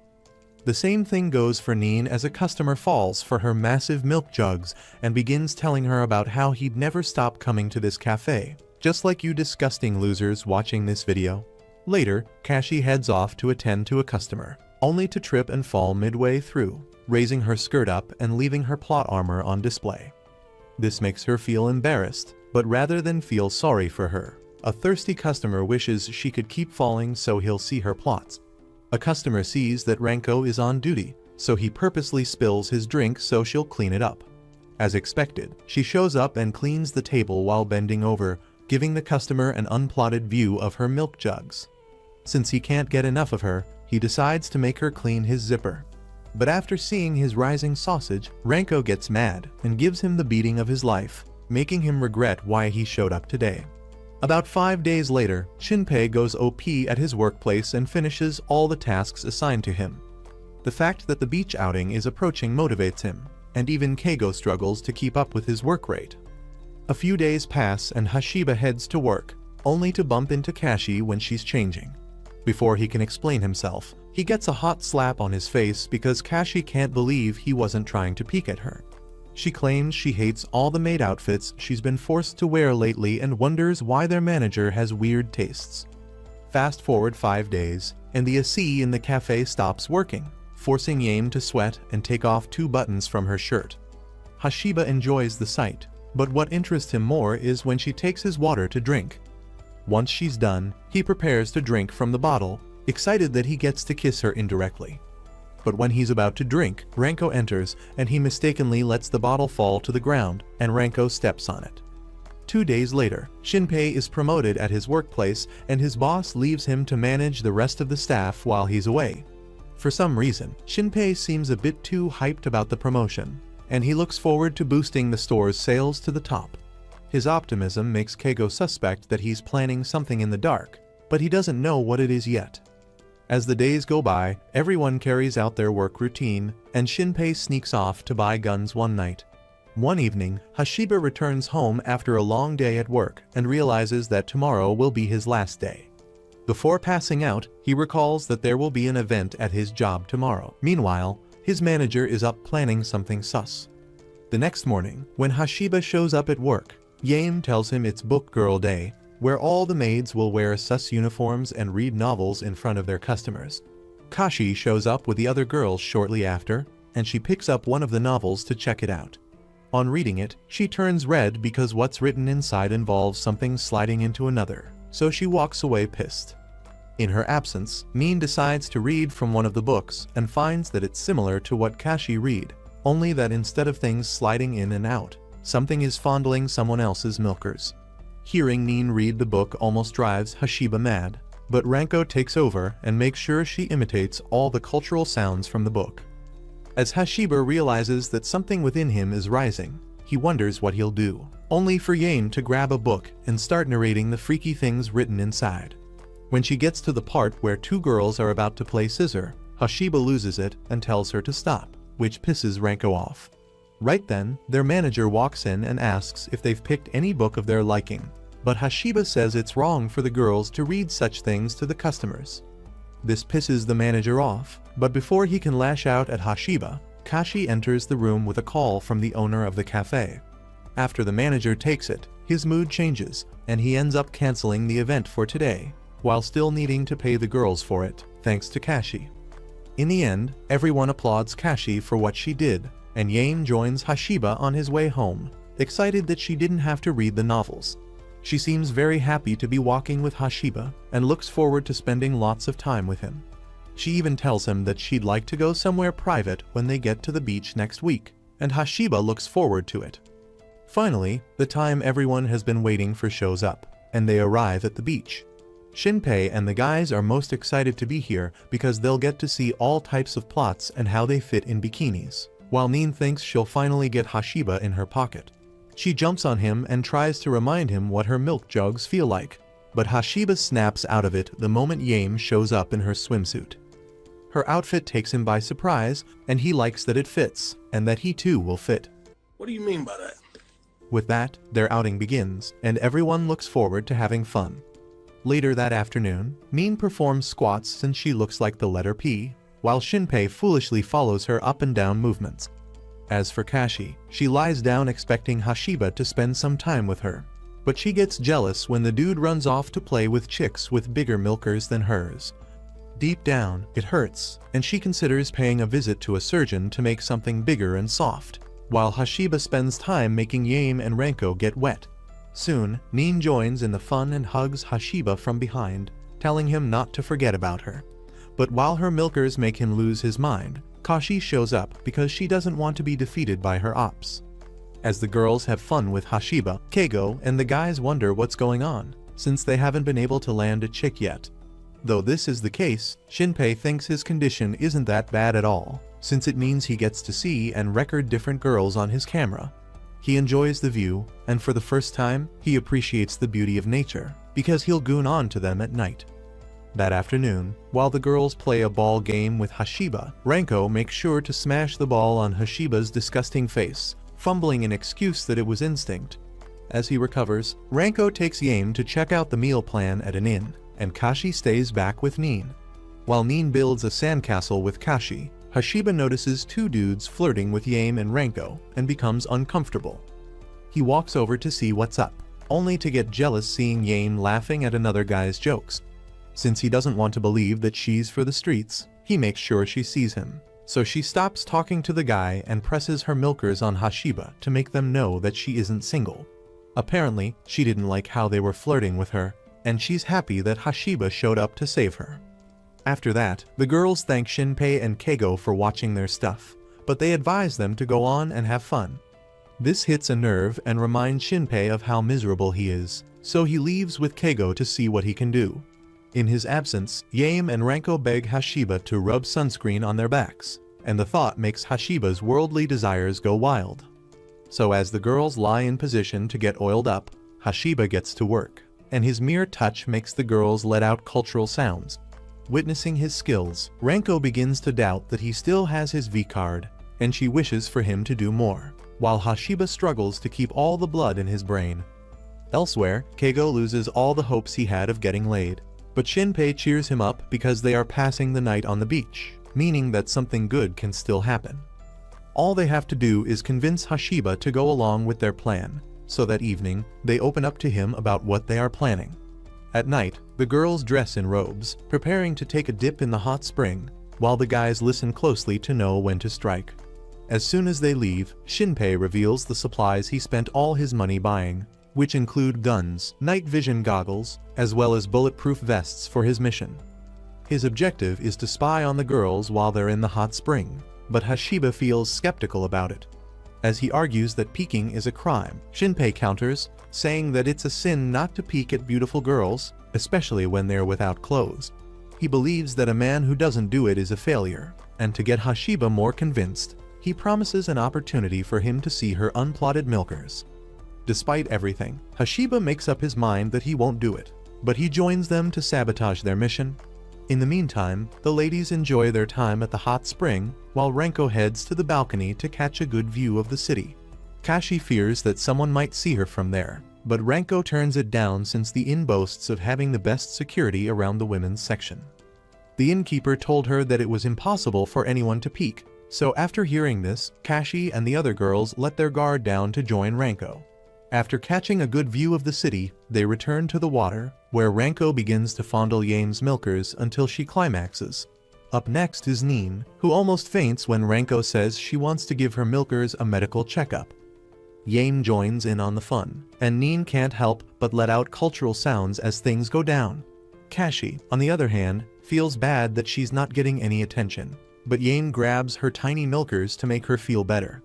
The same thing goes for Nin as a customer falls for her massive milk jugs and begins telling her about how he'd never stop coming to this cafe, just like you disgusting losers watching this video. Later, Kashi heads off to attend to a customer, only to trip and fall midway through, raising her skirt up and leaving her plot armor on display. This makes her feel embarrassed, but rather than feel sorry for her, a thirsty customer wishes she could keep falling so he'll see her plots. A customer sees that Ranko is on duty, so he purposely spills his drink so she'll clean it up. As expected, she shows up and cleans the table while bending over, giving the customer an unplotted view of her milk jugs. Since he can't get enough of her, he decides to make her clean his zipper. But after seeing his rising sausage, Ranko gets mad and gives him the beating of his life, making him regret why he showed up today. About 5 days later, Shinpei goes OP at his workplace and finishes all the tasks assigned to him. The fact that the beach outing is approaching motivates him, and even Keigo struggles to keep up with his work rate. A few days pass and Hashiba heads to work, only to bump into Kashi when she's changing. Before he can explain himself, he gets a hot slap on his face because Kashi can't believe he wasn't trying to peek at her. She claims she hates all the maid outfits she's been forced to wear lately and wonders why their manager has weird tastes. Fast forward 5 days, and the AC in the cafe stops working, forcing Yame to sweat and take off 2 buttons from her shirt. Hashiba enjoys the sight, but what interests him more is when she takes his water to drink. Once she's done, he prepares to drink from the bottle, excited that he gets to kiss her indirectly. But when he's about to drink, Ranko enters and he mistakenly lets the bottle fall to the ground, and Ranko steps on it. 2 days later, Shinpei is promoted at his workplace and his boss leaves him to manage the rest of the staff while he's away. For some reason, Shinpei seems a bit too hyped about the promotion, and he looks forward to boosting the store's sales to the top. His optimism makes Keigo suspect that he's planning something in the dark, but he doesn't know what it is yet. As the days go by, everyone carries out their work routine, and Shinpei sneaks off to buy guns one night. One evening, Hashiba returns home after a long day at work and realizes that tomorrow will be his last day. Before passing out, he recalls that there will be an event at his job tomorrow. Meanwhile, his manager is up planning something sus. The next morning, when Hashiba shows up at work, Yame tells him it's Book Girl Day, where all the maids will wear sus uniforms and read novels in front of their customers. Kashi shows up with the other girls shortly after, and she picks up one of the novels to check it out. On reading it, she turns red because what's written inside involves something sliding into another, so she walks away pissed. In her absence, Neen decides to read from one of the books and finds that it's similar to what Kashi read, only that instead of things sliding in and out, something is fondling someone else's milkers. Hearing Neen read the book almost drives Hashiba mad, but Ranko takes over and makes sure she imitates all the cultural sounds from the book. As Hashiba realizes that something within him is rising, he wonders what he'll do, only for Yane to grab a book and start narrating the freaky things written inside. When she gets to the part where two girls are about to play scissor, Hashiba loses it and tells her to stop, which pisses Ranko off. Right then, their manager walks in and asks if they've picked any book of their liking, but Hashiba says it's wrong for the girls to read such things to the customers. This pisses the manager off, but before he can lash out at Hashiba, Kashi enters the room with a call from the owner of the cafe. After the manager takes it, his mood changes, and he ends up canceling the event for today, while still needing to pay the girls for it, thanks to Kashi. In the end, everyone applauds Kashi for what she did, and Yane joins Hashiba on his way home, excited that she didn't have to read the novels. She seems very happy to be walking with Hashiba and looks forward to spending lots of time with him. She even tells him that she'd like to go somewhere private when they get to the beach next week, and Hashiba looks forward to it. Finally, the time everyone has been waiting for shows up, and they arrive at the beach. Shinpei and the guys are most excited to be here because they'll get to see all types of plots and how they fit in bikinis, while Neen thinks she'll finally get Hashiba in her pocket. She jumps on him and tries to remind him what her milk jugs feel like, but Hashiba snaps out of it the moment Yame shows up in her swimsuit. Her outfit takes him by surprise, and he likes that it fits, and that he too will fit. What do you mean by that? With that, their outing begins, and everyone looks forward to having fun. Later that afternoon, Neen performs squats since she looks like the letter P, while Shinpei foolishly follows her up and down movements. As for Kashi, she lies down expecting Hashiba to spend some time with her, but she gets jealous when the dude runs off to play with chicks with bigger milkers than hers. Deep down, it hurts, and she considers paying a visit to a surgeon to make something bigger and soft, while Hashiba spends time making Yame and Ranko get wet. Soon, Neen joins in the fun and hugs Hashiba from behind, telling him not to forget about her. But while her milkers make him lose his mind, Kashi shows up because she doesn't want to be defeated by her ops. As the girls have fun with Hashiba, Keigo and the guys wonder what's going on, since they haven't been able to land a chick yet. Though this is the case, Shinpei thinks his condition isn't that bad at all, since it means he gets to see and record different girls on his camera. He enjoys the view, and for the first time, he appreciates the beauty of nature, because he'll goon on to them at night. That afternoon, while the girls play a ball game with Hashiba, Ranko makes sure to smash the ball on Hashiba's disgusting face, fumbling an excuse that it was instinct. As he recovers, Ranko takes Yame to check out the meal plan at an inn, and Kashi stays back with Neen. While Neen builds a sandcastle with Kashi, Hashiba notices two dudes flirting with Yame and Ranko and becomes uncomfortable. He walks over to see what's up, only to get jealous seeing Yame laughing at another guy's jokes. Since he doesn't want to believe that she's for the streets, he makes sure she sees him. So she stops talking to the guy and presses her milkers on Hashiba to make them know that she isn't single. Apparently, she didn't like how they were flirting with her, and she's happy that Hashiba showed up to save her. After that, the girls thank Shinpei and Keigo for watching their stuff, but they advise them to go on and have fun. This hits a nerve and reminds Shinpei of how miserable he is, so he leaves with Keigo to see what he can do. In his absence, Yame and Ranko beg Hashiba to rub sunscreen on their backs, and the thought makes Hashiba's worldly desires go wild. So as the girls lie in position to get oiled up, Hashiba gets to work, and his mere touch makes the girls let out cultural sounds. Witnessing his skills, Ranko begins to doubt that he still has his V-card, and she wishes for him to do more, while Hashiba struggles to keep all the blood in his brain. Elsewhere, Keigo loses all the hopes he had of getting laid, but Shinpei cheers him up because they are passing the night on the beach, meaning that something good can still happen. All they have to do is convince Hashiba to go along with their plan, so that evening, they open up to him about what they are planning. At night, the girls dress in robes, preparing to take a dip in the hot spring, while the guys listen closely to know when to strike. As soon as they leave, Shinpei reveals the supplies he spent all his money buying, which include guns, night vision goggles, as well as bulletproof vests for his mission. His objective is to spy on the girls while they're in the hot spring, but Hashiba feels skeptical about it. As he argues that peeking is a crime, Shinpei counters, saying that it's a sin not to peek at beautiful girls, especially when they're without clothes. He believes that a man who doesn't do it is a failure, and to get Hashiba more convinced, he promises an opportunity for him to see her unplotted milkers. Despite everything, Hashiba makes up his mind that he won't do it, but he joins them to sabotage their mission. In the meantime, the ladies enjoy their time at the hot spring, while Renko heads to the balcony to catch a good view of the city. Kashi fears that someone might see her from there, but Renko turns it down since the inn boasts of having the best security around the women's section. The innkeeper told her that it was impossible for anyone to peek, so after hearing this, Kashi and the other girls let their guard down to join Renko. After catching a good view of the city, they return to the water, where Renko begins to fondle Yame's milkers until she climaxes. Up next is Neen, who almost faints when Renko says she wants to give her milkers a medical checkup. Yame joins in on the fun, and Neen can't help but let out cultural sounds as things go down. Kashi, on the other hand, feels bad that she's not getting any attention, but Yame grabs her tiny milkers to make her feel better.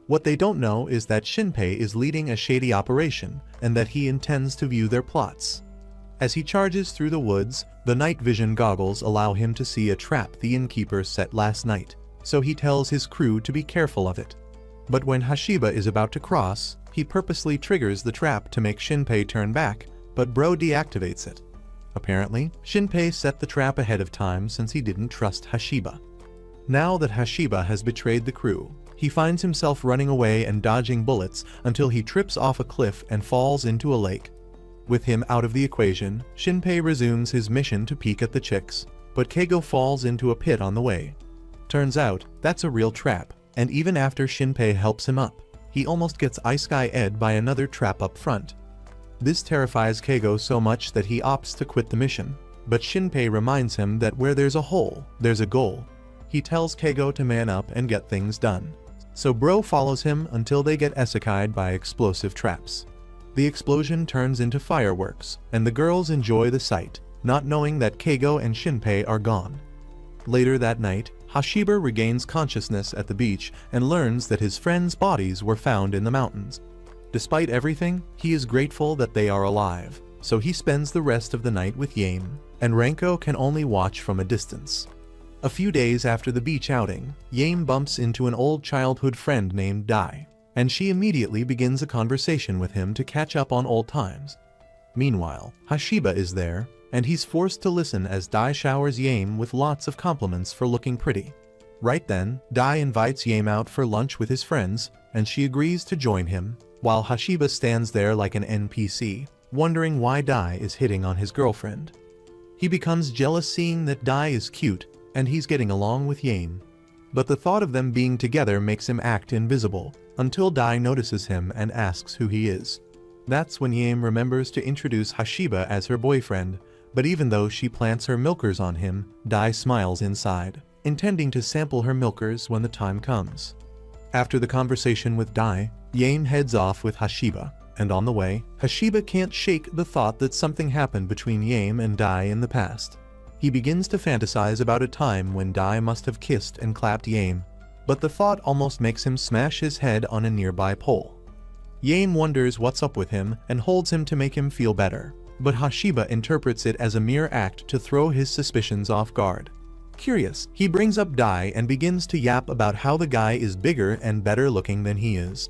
What they don't know is that Shinpei is leading a shady operation, and that he intends to view their plots. As he charges through the woods, the night vision goggles allow him to see a trap the innkeeper set last night, so he tells his crew to be careful of it. But when Hashiba is about to cross, he purposely triggers the trap to make Shinpei turn back, but Bro deactivates it. Apparently, Shinpei set the trap ahead of time since he didn't trust Hashiba. Now that Hashiba has betrayed the crew, he finds himself running away and dodging bullets until he trips off a cliff and falls into a lake. With him out of the equation, Shinpei resumes his mission to peek at the chicks, but Keigo falls into a pit on the way. Turns out, that's a real trap, and even after Shinpei helps him up, he almost gets Ice Guy Ed by another trap up front. This terrifies Keigo so much that he opts to quit the mission, but Shinpei reminds him that where there's a hole, there's a goal. He tells Keigo to man up and get things done. So Bro follows him until they get isekai'd by explosive traps. The explosion turns into fireworks, and the girls enjoy the sight, not knowing that Keigo and Shinpei are gone. Later that night, Hashiba regains consciousness at the beach and learns that his friends' bodies were found in the mountains. Despite everything, he is grateful that they are alive, so he spends the rest of the night with Yame, and Renko can only watch from a distance. A few days after the beach outing, Yame bumps into an old childhood friend named Dai, and she immediately begins a conversation with him to catch up on old times. Meanwhile, Hashiba is there, and he's forced to listen as Dai showers Yame with lots of compliments for looking pretty. Right then, Dai invites Yame out for lunch with his friends, and she agrees to join him, while Hashiba stands there like an NPC, wondering why Dai is hitting on his girlfriend. He becomes jealous seeing that Dai is cute, and he's getting along with Yame. But the thought of them being together makes him act invisible, until Dai notices him and asks who he is. That's when Yame remembers to introduce Hashiba as her boyfriend, but even though she plants her milkers on him, Dai smiles inside, intending to sample her milkers when the time comes. After the conversation with Dai, Yame heads off with Hashiba, and on the way, Hashiba can't shake the thought that something happened between Yame and Dai in the past. He begins to fantasize about a time when Dai must have kissed and clapped Yame, but the thought almost makes him smash his head on a nearby pole. Yame wonders what's up with him and holds him to make him feel better, but Hashiba interprets it as a mere act to throw his suspicions off guard. Curious, he brings up Dai and begins to yap about how the guy is bigger and better looking than he is.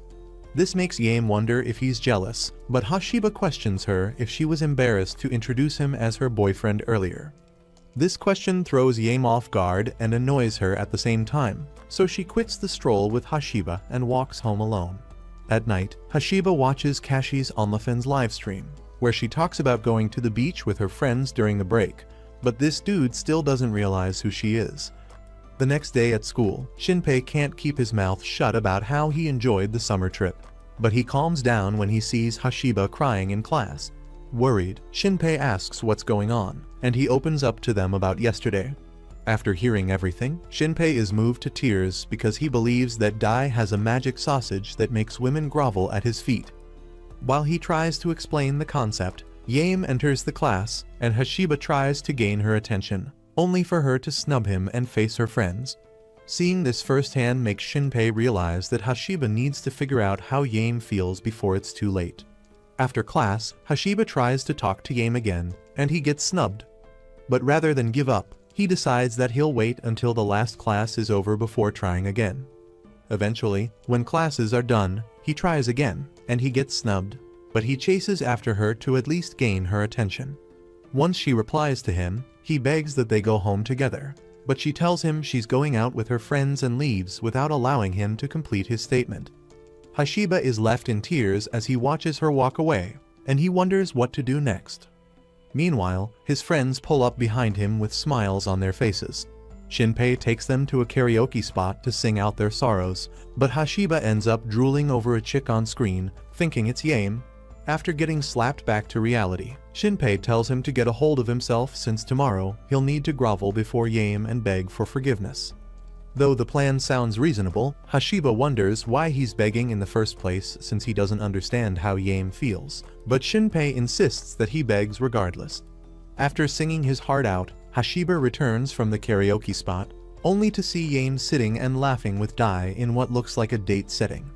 This makes Yame wonder if he's jealous, but Hashiba questions her if she was embarrassed to introduce him as her boyfriend earlier. This question throws Yame off guard and annoys her at the same time, so she quits the stroll with Hashiba and walks home alone. At night, Hashiba watches Kashi's OnlyFans livestream, where she talks about going to the beach with her friends during the break, but this dude still doesn't realize who she is. The next day at school, Shinpei can't keep his mouth shut about how he enjoyed the summer trip, but he calms down when he sees Hashiba crying in class. Worried, Shinpei asks what's going on, and he opens up to them about yesterday. After hearing everything, Shinpei is moved to tears because he believes that Dai has a magic sausage that makes women grovel at his feet. While he tries to explain the concept, Yame enters the class, and Hashiba tries to gain her attention, only for her to snub him and face her friends. Seeing this firsthand makes Shinpei realize that Hashiba needs to figure out how Yame feels before it's too late. After class, Hashiba tries to talk to Yame again, and he gets snubbed. But rather than give up, he decides that he'll wait until the last class is over before trying again. Eventually, when classes are done, he tries again, and he gets snubbed, but he chases after her to at least gain her attention. Once she replies to him, he begs that they go home together, but she tells him she's going out with her friends and leaves without allowing him to complete his statement. Hashiba is left in tears as he watches her walk away, and he wonders what to do next. Meanwhile, his friends pull up behind him with smiles on their faces. Shinpei takes them to a karaoke spot to sing out their sorrows, but Hashiba ends up drooling over a chick on screen, thinking it's Yame. After getting slapped back to reality, Shinpei tells him to get a hold of himself since tomorrow he'll need to grovel before Yame and beg for forgiveness. Though the plan sounds reasonable, Hashiba wonders why he's begging in the first place since he doesn't understand how Yame feels, but Shinpei insists that he begs regardless. After singing his heart out, Hashiba returns from the karaoke spot, only to see Yame sitting and laughing with Dai in what looks like a date setting.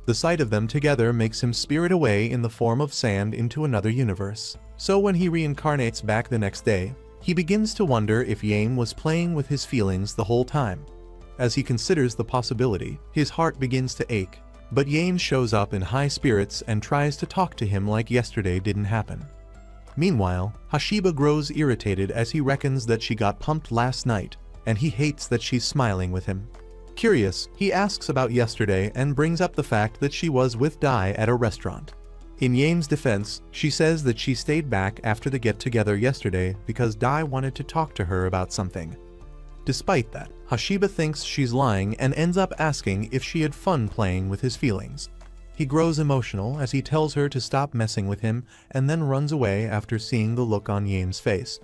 The sight of them together makes him spirit away in the form of sand into another universe, so when he reincarnates back the next day, he begins to wonder if Yame was playing with his feelings the whole time. As he considers the possibility, his heart begins to ache, but Yame shows up in high spirits and tries to talk to him like yesterday didn't happen. Meanwhile, Hashiba grows irritated as he reckons that she got pumped last night, and he hates that she's smiling with him. Curious, he asks about yesterday and brings up the fact that she was with Dai at a restaurant. In Yame's defense, she says that she stayed back after the get-together yesterday because Dai wanted to talk to her about something. Despite that, Hashiba thinks she's lying and ends up asking if she had fun playing with his feelings. He grows emotional as he tells her to stop messing with him and then runs away after seeing the look on Yame's face.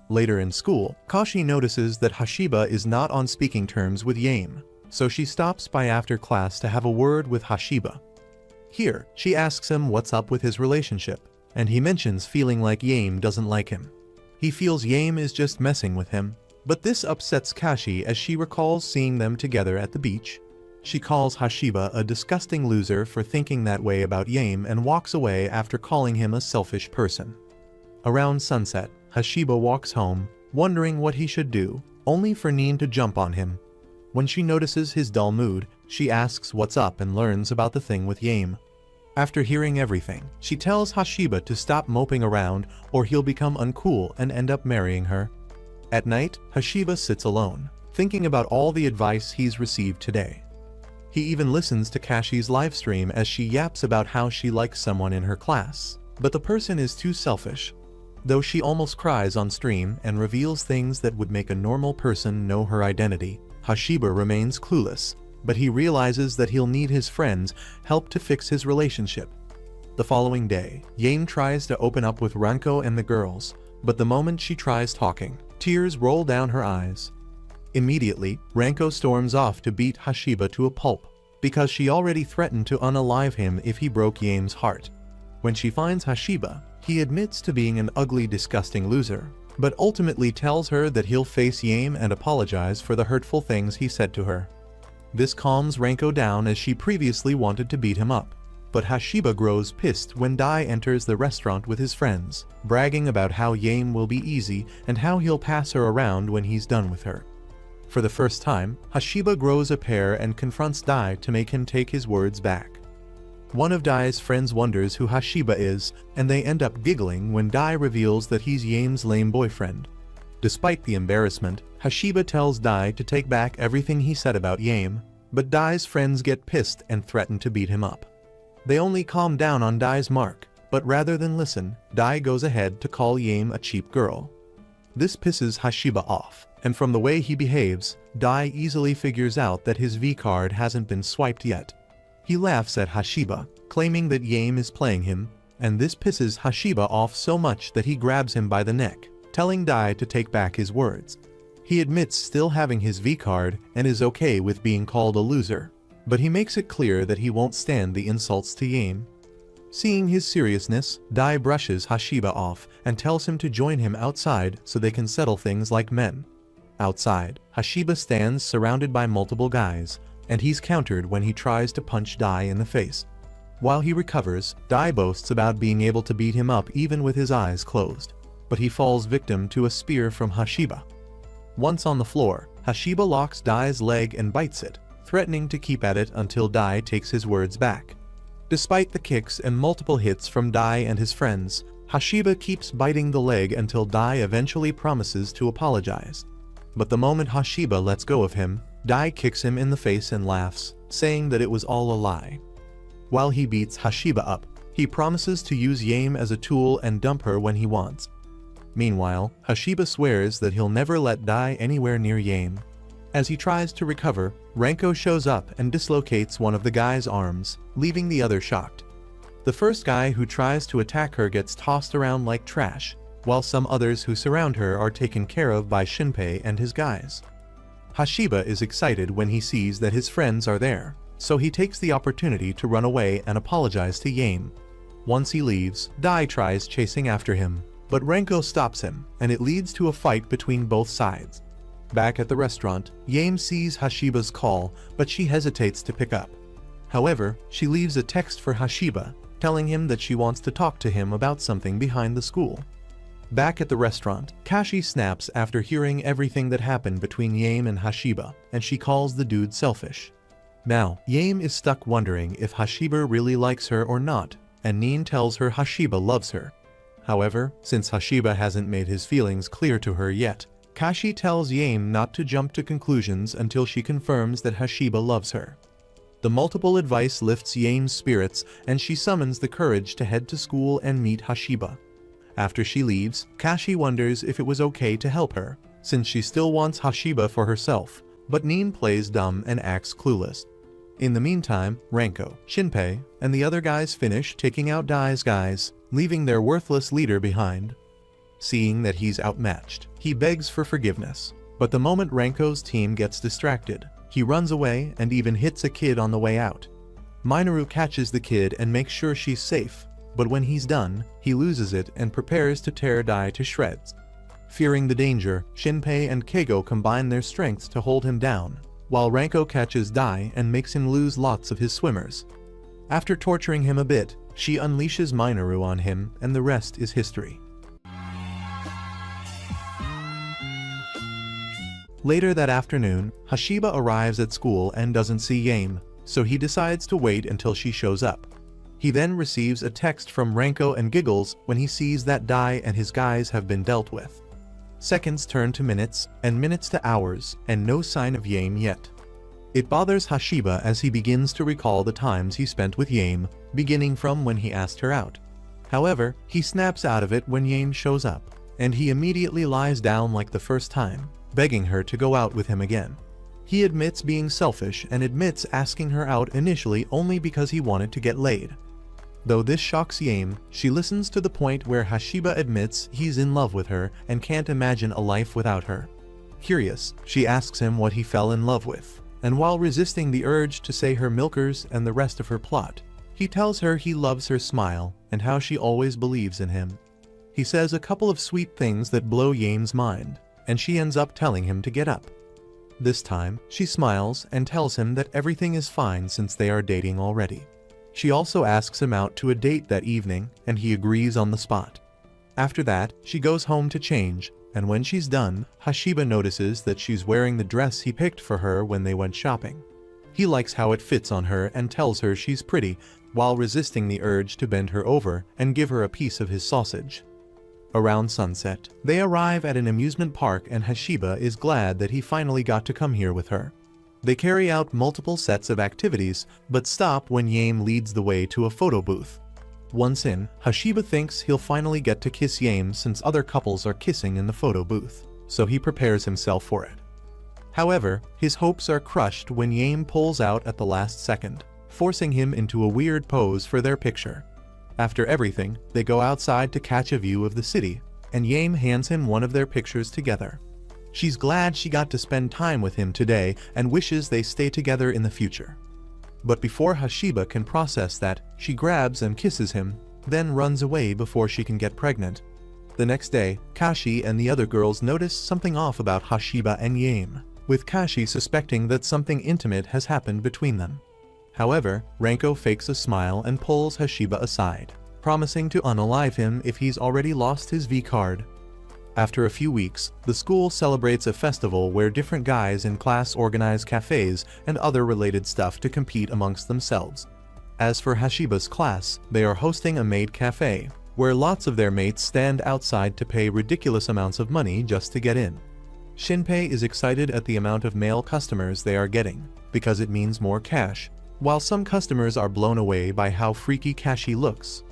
Later in school, Kashi notices that Hashiba is not on speaking terms with Yame, so she stops by after class to have a word with Hashiba. Here, she asks him what's up with his relationship, and he mentions feeling like Yame doesn't like him. He feels Yame is just messing with him, but this upsets Kashi as she recalls seeing them together at the beach. She calls Hashiba a disgusting loser for thinking that way about Yame and walks away after calling him a selfish person. Around sunset, Hashiba walks home, wondering what he should do, only for Nin to jump on him. When she notices his dull mood, she asks what's up and learns about the thing with Yame. After hearing everything, she tells Hashiba to stop moping around or he'll become uncool and end up marrying her. At night, Hashiba sits alone, thinking about all the advice he's received today. He even listens to Kashi's livestream as she yaps about how she likes someone in her class, but the person is too selfish. Though she almost cries on stream and reveals things that would make a normal person know her identity, Hashiba remains clueless, but he realizes that he'll need his friends' help to fix his relationship. The following day, Yame tries to open up with Ranko and the girls, but the moment she tries talking, tears roll down her eyes. Immediately, Ranko storms off to beat Hashiba to a pulp, because she already threatened to unalive him if he broke Yame's heart. When she finds Hashiba, he admits to being an ugly, disgusting loser, but ultimately tells her that he'll face Yame and apologize for the hurtful things he said to her. This calms Ranko down as she previously wanted to beat him up. But Hashiba grows pissed when Dai enters the restaurant with his friends, bragging about how Yame will be easy and how he'll pass her around when he's done with her. For the first time, Hashiba grows a pair and confronts Dai to make him take his words back. One of Dai's friends wonders who Hashiba is, and they end up giggling when Dai reveals that he's Yame's lame boyfriend. Despite the embarrassment, Hashiba tells Dai to take back everything he said about Yame, but Dai's friends get pissed and threaten to beat him up. They only calm down on Dai's mark, but rather than listen, Dai goes ahead to call Yame a cheap girl. This pisses Hashiba off, and from the way he behaves, Dai easily figures out that his V-card hasn't been swiped yet. He laughs at Hashiba, claiming that Yame is playing him, and this pisses Hashiba off so much that he grabs him by the neck, telling Dai to take back his words. He admits still having his V-card and is okay with being called a loser, but he makes it clear that he won't stand the insults to Yame. Seeing his seriousness, Dai brushes Hashiba off and tells him to join him outside so they can settle things like men. Outside, Hashiba stands surrounded by multiple guys, and he's countered when he tries to punch Dai in the face. While he recovers, Dai boasts about being able to beat him up even with his eyes closed, but he falls victim to a spear from Hashiba. Once on the floor, Hashiba locks Dai's leg and bites it, threatening to keep at it until Dai takes his words back. Despite the kicks and multiple hits from Dai and his friends, Hashiba keeps biting the leg until Dai eventually promises to apologize. But the moment Hashiba lets go of him, Dai kicks him in the face and laughs, saying that it was all a lie. While he beats Hashiba up, he promises to use Yame as a tool and dump her when he wants. Meanwhile, Hashiba swears that he'll never let Dai anywhere near Yame. As he tries to recover, Renko shows up and dislocates one of the guy's arms, leaving the other shocked. The first guy who tries to attack her gets tossed around like trash, while some others who surround her are taken care of by Shinpei and his guys. Hashiba is excited when he sees that his friends are there, so he takes the opportunity to run away and apologize to Yame. Once he leaves, Dai tries chasing after him, but Renko stops him, and it leads to a fight between both sides. Back at the restaurant, Yame sees Hashiba's call, but she hesitates to pick up. However, she leaves a text for Hashiba, telling him that she wants to talk to him about something behind the school. Back at the restaurant, Kashi snaps after hearing everything that happened between Yame and Hashiba, and she calls the dude selfish. Now, Yame is stuck wondering if Hashiba really likes her or not, and Nin tells her Hashiba loves her. However, since Hashiba hasn't made his feelings clear to her yet, Kashi tells Yame not to jump to conclusions until she confirms that Hashiba loves her. The multiple advice lifts Yame's spirits, and she summons the courage to head to school and meet Hashiba. After she leaves, Kashi wonders if it was okay to help her, since she still wants Hashiba for herself, but Nin plays dumb and acts clueless. In the meantime, Renko, Shinpei, and the other guys finish taking out Dai's guys, leaving their worthless leader behind. Seeing that he's outmatched, he begs for forgiveness, but the moment Renko's team gets distracted, he runs away and even hits a kid on the way out. Minoru catches the kid and makes sure she's safe, but when he's done, he loses it and prepares to tear Dai to shreds. Fearing the danger, Shinpei and Keigo combine their strengths to hold him down, while Renko catches Dai and makes him lose lots of his swimmers. After torturing him a bit, she unleashes Minoru on him, and the rest is history. Later that afternoon, Hashiba arrives at school and doesn't see Yame, so he decides to wait until she shows up. He then receives a text from Renko and giggles when he sees that Dai and his guys have been dealt with. Seconds turn to minutes, and minutes to hours, and no sign of Yame yet. It bothers Hashiba as he begins to recall the times he spent with Yame, beginning from when he asked her out. However, he snaps out of it when Yame shows up, and he immediately lies down like the first time, begging her to go out with him again. He admits being selfish and admits asking her out initially only because he wanted to get laid. Though this shocks Yame, she listens to the point where Hashiba admits he's in love with her and can't imagine a life without her. Curious, she asks him what he fell in love with, and while resisting the urge to say her milkers and the rest of her plot, he tells her he loves her smile and how she always believes in him. He says a couple of sweet things that blow Yame's mind, and she ends up telling him to get up. This time, she smiles and tells him that everything is fine since they are dating already. She also asks him out to a date that evening, and he agrees on the spot. After that, she goes home to change, and when she's done, Hashiba notices that she's wearing the dress he picked for her when they went shopping. He likes how it fits on her and tells her she's pretty, while resisting the urge to bend her over and give her a piece of his sausage. Around sunset, they arrive at an amusement park and Hashiba is glad that he finally got to come here with her. They carry out multiple sets of activities, but stop when Yame leads the way to a photo booth. Once in, Hashiba thinks he'll finally get to kiss Yame since other couples are kissing in the photo booth, so he prepares himself for it. However, his hopes are crushed when Yame pulls out at the last second, forcing him into a weird pose for their picture. After everything, they go outside to catch a view of the city, and Yame hands him one of their pictures together. She's glad she got to spend time with him today and wishes they stay together in the future. But before Hashiba can process that, she grabs and kisses him, then runs away before she can get pregnant. The next day, Kashi and the other girls notice something off about Hashiba and Yame, with Kashi suspecting that something intimate has happened between them. However, Renko fakes a smile and pulls Hashiba aside, promising to unalive him if he's already lost his V-card. After a few weeks, the school celebrates a festival where different guys in class organize cafes and other related stuff to compete amongst themselves. As for Hashiba's class, they are hosting a maid cafe, where lots of their mates stand outside to pay ridiculous amounts of money just to get in. Shinpei is excited at the amount of male customers they are getting, because it means more cash, while some customers are blown away by how freaky Kashi looks.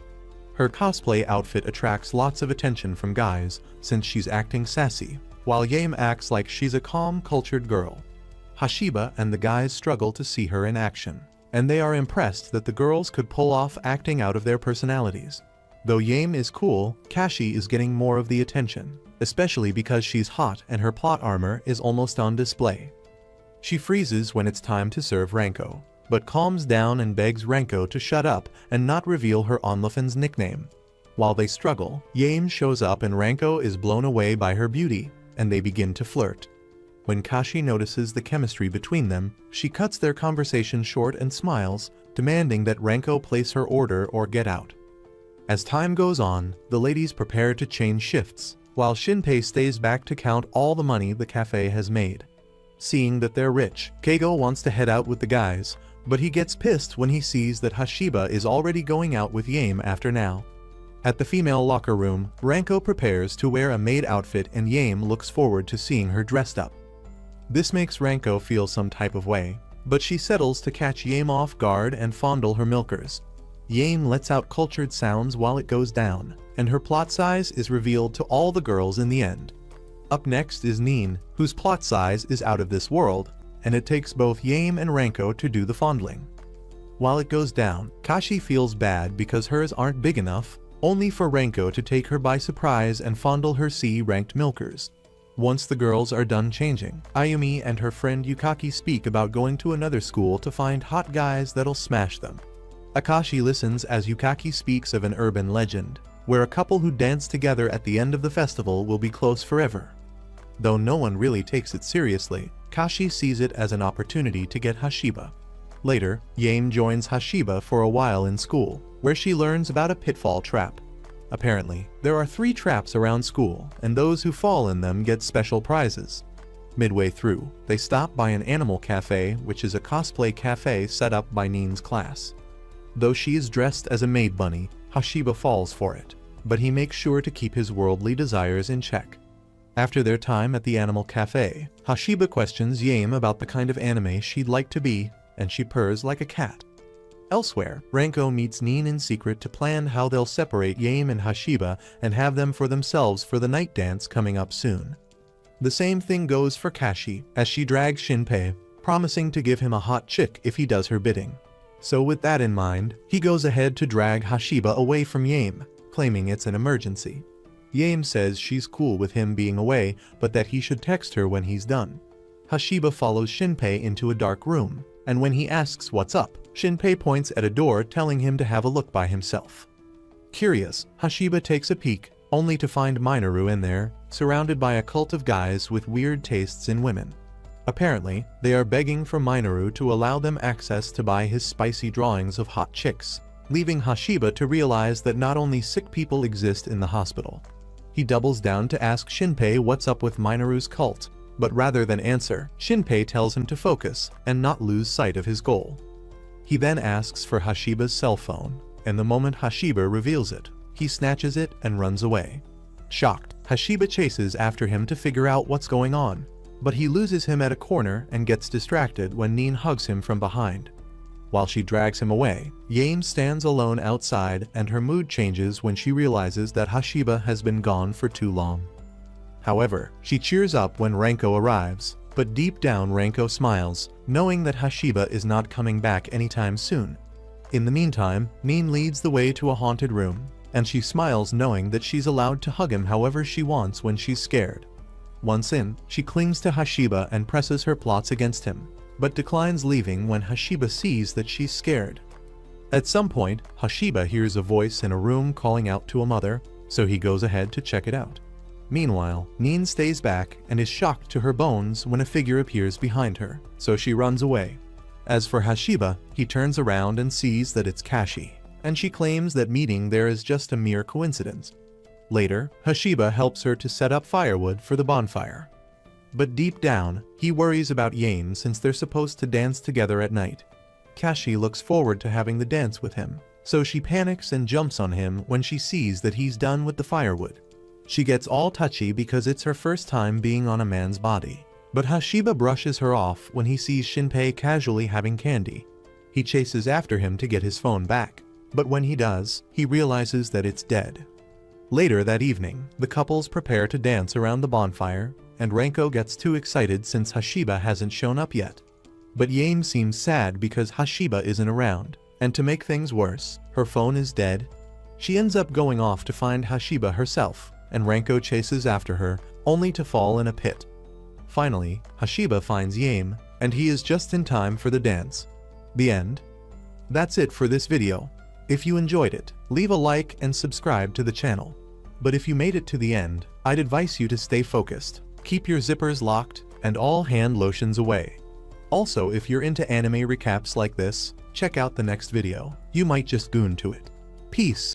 Her cosplay outfit attracts lots of attention from guys, since she's acting sassy, while Yame acts like she's a calm, cultured girl. Hashiba and the guys struggle to see her in action, and they are impressed that the girls could pull off acting out of their personalities. Though Yame is cool, Kashi is getting more of the attention, especially because she's hot and her plot armor is almost on display. She freezes when it's time to serve Renko, but calms down and begs Renko to shut up and not reveal her Onlifen's nickname. While they struggle, Yame shows up and Renko is blown away by her beauty, and they begin to flirt. When Kashi notices the chemistry between them, she cuts their conversation short and smiles, demanding that Renko place her order or get out. As time goes on, the ladies prepare to change shifts, while Shinpei stays back to count all the money the cafe has made. Seeing that they're rich, Keigo wants to head out with the guys, but he gets pissed when he sees that Hashiba is already going out with Yame after now. At the female locker room, Renko prepares to wear a maid outfit and Yame looks forward to seeing her dressed up. This makes Renko feel some type of way, but she settles to catch Yame off guard and fondle her milkers. Yame lets out cultured sounds while it goes down, and her plot size is revealed to all the girls in the end. Up next is Nin, whose plot size is out of this world, and it takes both Yame and Renko to do the fondling. While it goes down, Kashi feels bad because hers aren't big enough, only for Renko to take her by surprise and fondle her C-ranked milkers. Once the girls are done changing, Ayumi and her friend Yukaki speak about going to another school to find hot guys that'll smash them. Akashi listens as Yukaki speaks of an urban legend, where a couple who dance together at the end of the festival will be close forever. Though no one really takes it seriously, Kashi sees it as an opportunity to get Hashiba. Later, Yame joins Hashiba for a while in school, where she learns about a pitfall trap. Apparently, there are 3 traps around school, and those who fall in them get special prizes. Midway through, they stop by an animal cafe, which is a cosplay cafe set up by Nin's class. Though she is dressed as a maid bunny, Hashiba falls for it, but he makes sure to keep his worldly desires in check. After their time at the animal cafe, Hashiba questions Yame about the kind of anime she'd like to be, and she purrs like a cat. Elsewhere, Renko meets Nin in secret to plan how they'll separate Yame and Hashiba and have them for themselves for the night dance coming up soon. The same thing goes for Kashi, as she drags Shinpei, promising to give him a hot chick if he does her bidding. So with that in mind, he goes ahead to drag Hashiba away from Yame, claiming it's an emergency. Yame says she's cool with him being away, but that he should text her when he's done. Hashiba follows Shinpei into a dark room, and when he asks what's up, Shinpei points at a door telling him to have a look by himself. Curious, Hashiba takes a peek, only to find Minoru in there, surrounded by a cult of guys with weird tastes in women. Apparently, they are begging for Minoru to allow them access to buy his spicy drawings of hot chicks, leaving Hashiba to realize that not only sick people exist in the hospital. He doubles down to ask Shinpei what's up with Minoru's cult, but rather than answer, Shinpei tells him to focus and not lose sight of his goal. He then asks for Hashiba's cell phone, and the moment Hashiba reveals it, he snatches it and runs away. Shocked, Hashiba chases after him to figure out what's going on, but he loses him at a corner and gets distracted when Nin hugs him from behind. While she drags him away, Yame stands alone outside and her mood changes when she realizes that Hashiba has been gone for too long. However, she cheers up when Renko arrives, but deep down Renko smiles, knowing that Hashiba is not coming back anytime soon. In the meantime, Nin leads the way to a haunted room, and she smiles knowing that she's allowed to hug him however she wants when she's scared. Once in, she clings to Hashiba and presses her plots against him, but declines leaving when Hashiba sees that she's scared. At some point, Hashiba hears a voice in a room calling out to a mother, so he goes ahead to check it out. Meanwhile, Nin stays back and is shocked to her bones when a figure appears behind her, so she runs away. As for Hashiba, he turns around and sees that it's Kashi, and she claims that meeting there is just a mere coincidence. Later, Hashiba helps her to set up firewood for the bonfire. But deep down, he worries about Yain since they're supposed to dance together at night. Kashi looks forward to having the dance with him, so she panics and jumps on him when she sees that he's done with the firewood. She gets all touchy because it's her first time being on a man's body. But Hashiba brushes her off when he sees Shinpei casually having candy. He chases after him to get his phone back, but when he does, he realizes that it's dead. Later that evening, the couples prepare to dance around the bonfire, and Renko gets too excited since Hashiba hasn't shown up yet. But Yain seems sad because Hashiba isn't around, and to make things worse, her phone is dead. She ends up going off to find Hashiba herself, and Renko chases after her, only to fall in a pit. Finally, Hashiba finds Yain, and he is just in time for the dance. The end. That's it for this video. If you enjoyed it, leave a like and subscribe to the channel. But if you made it to the end, I'd advise you to stay focused, keep your zippers locked, and all hand lotions away. Also, if you're into anime recaps like this, check out the next video. You might just goon to it. Peace.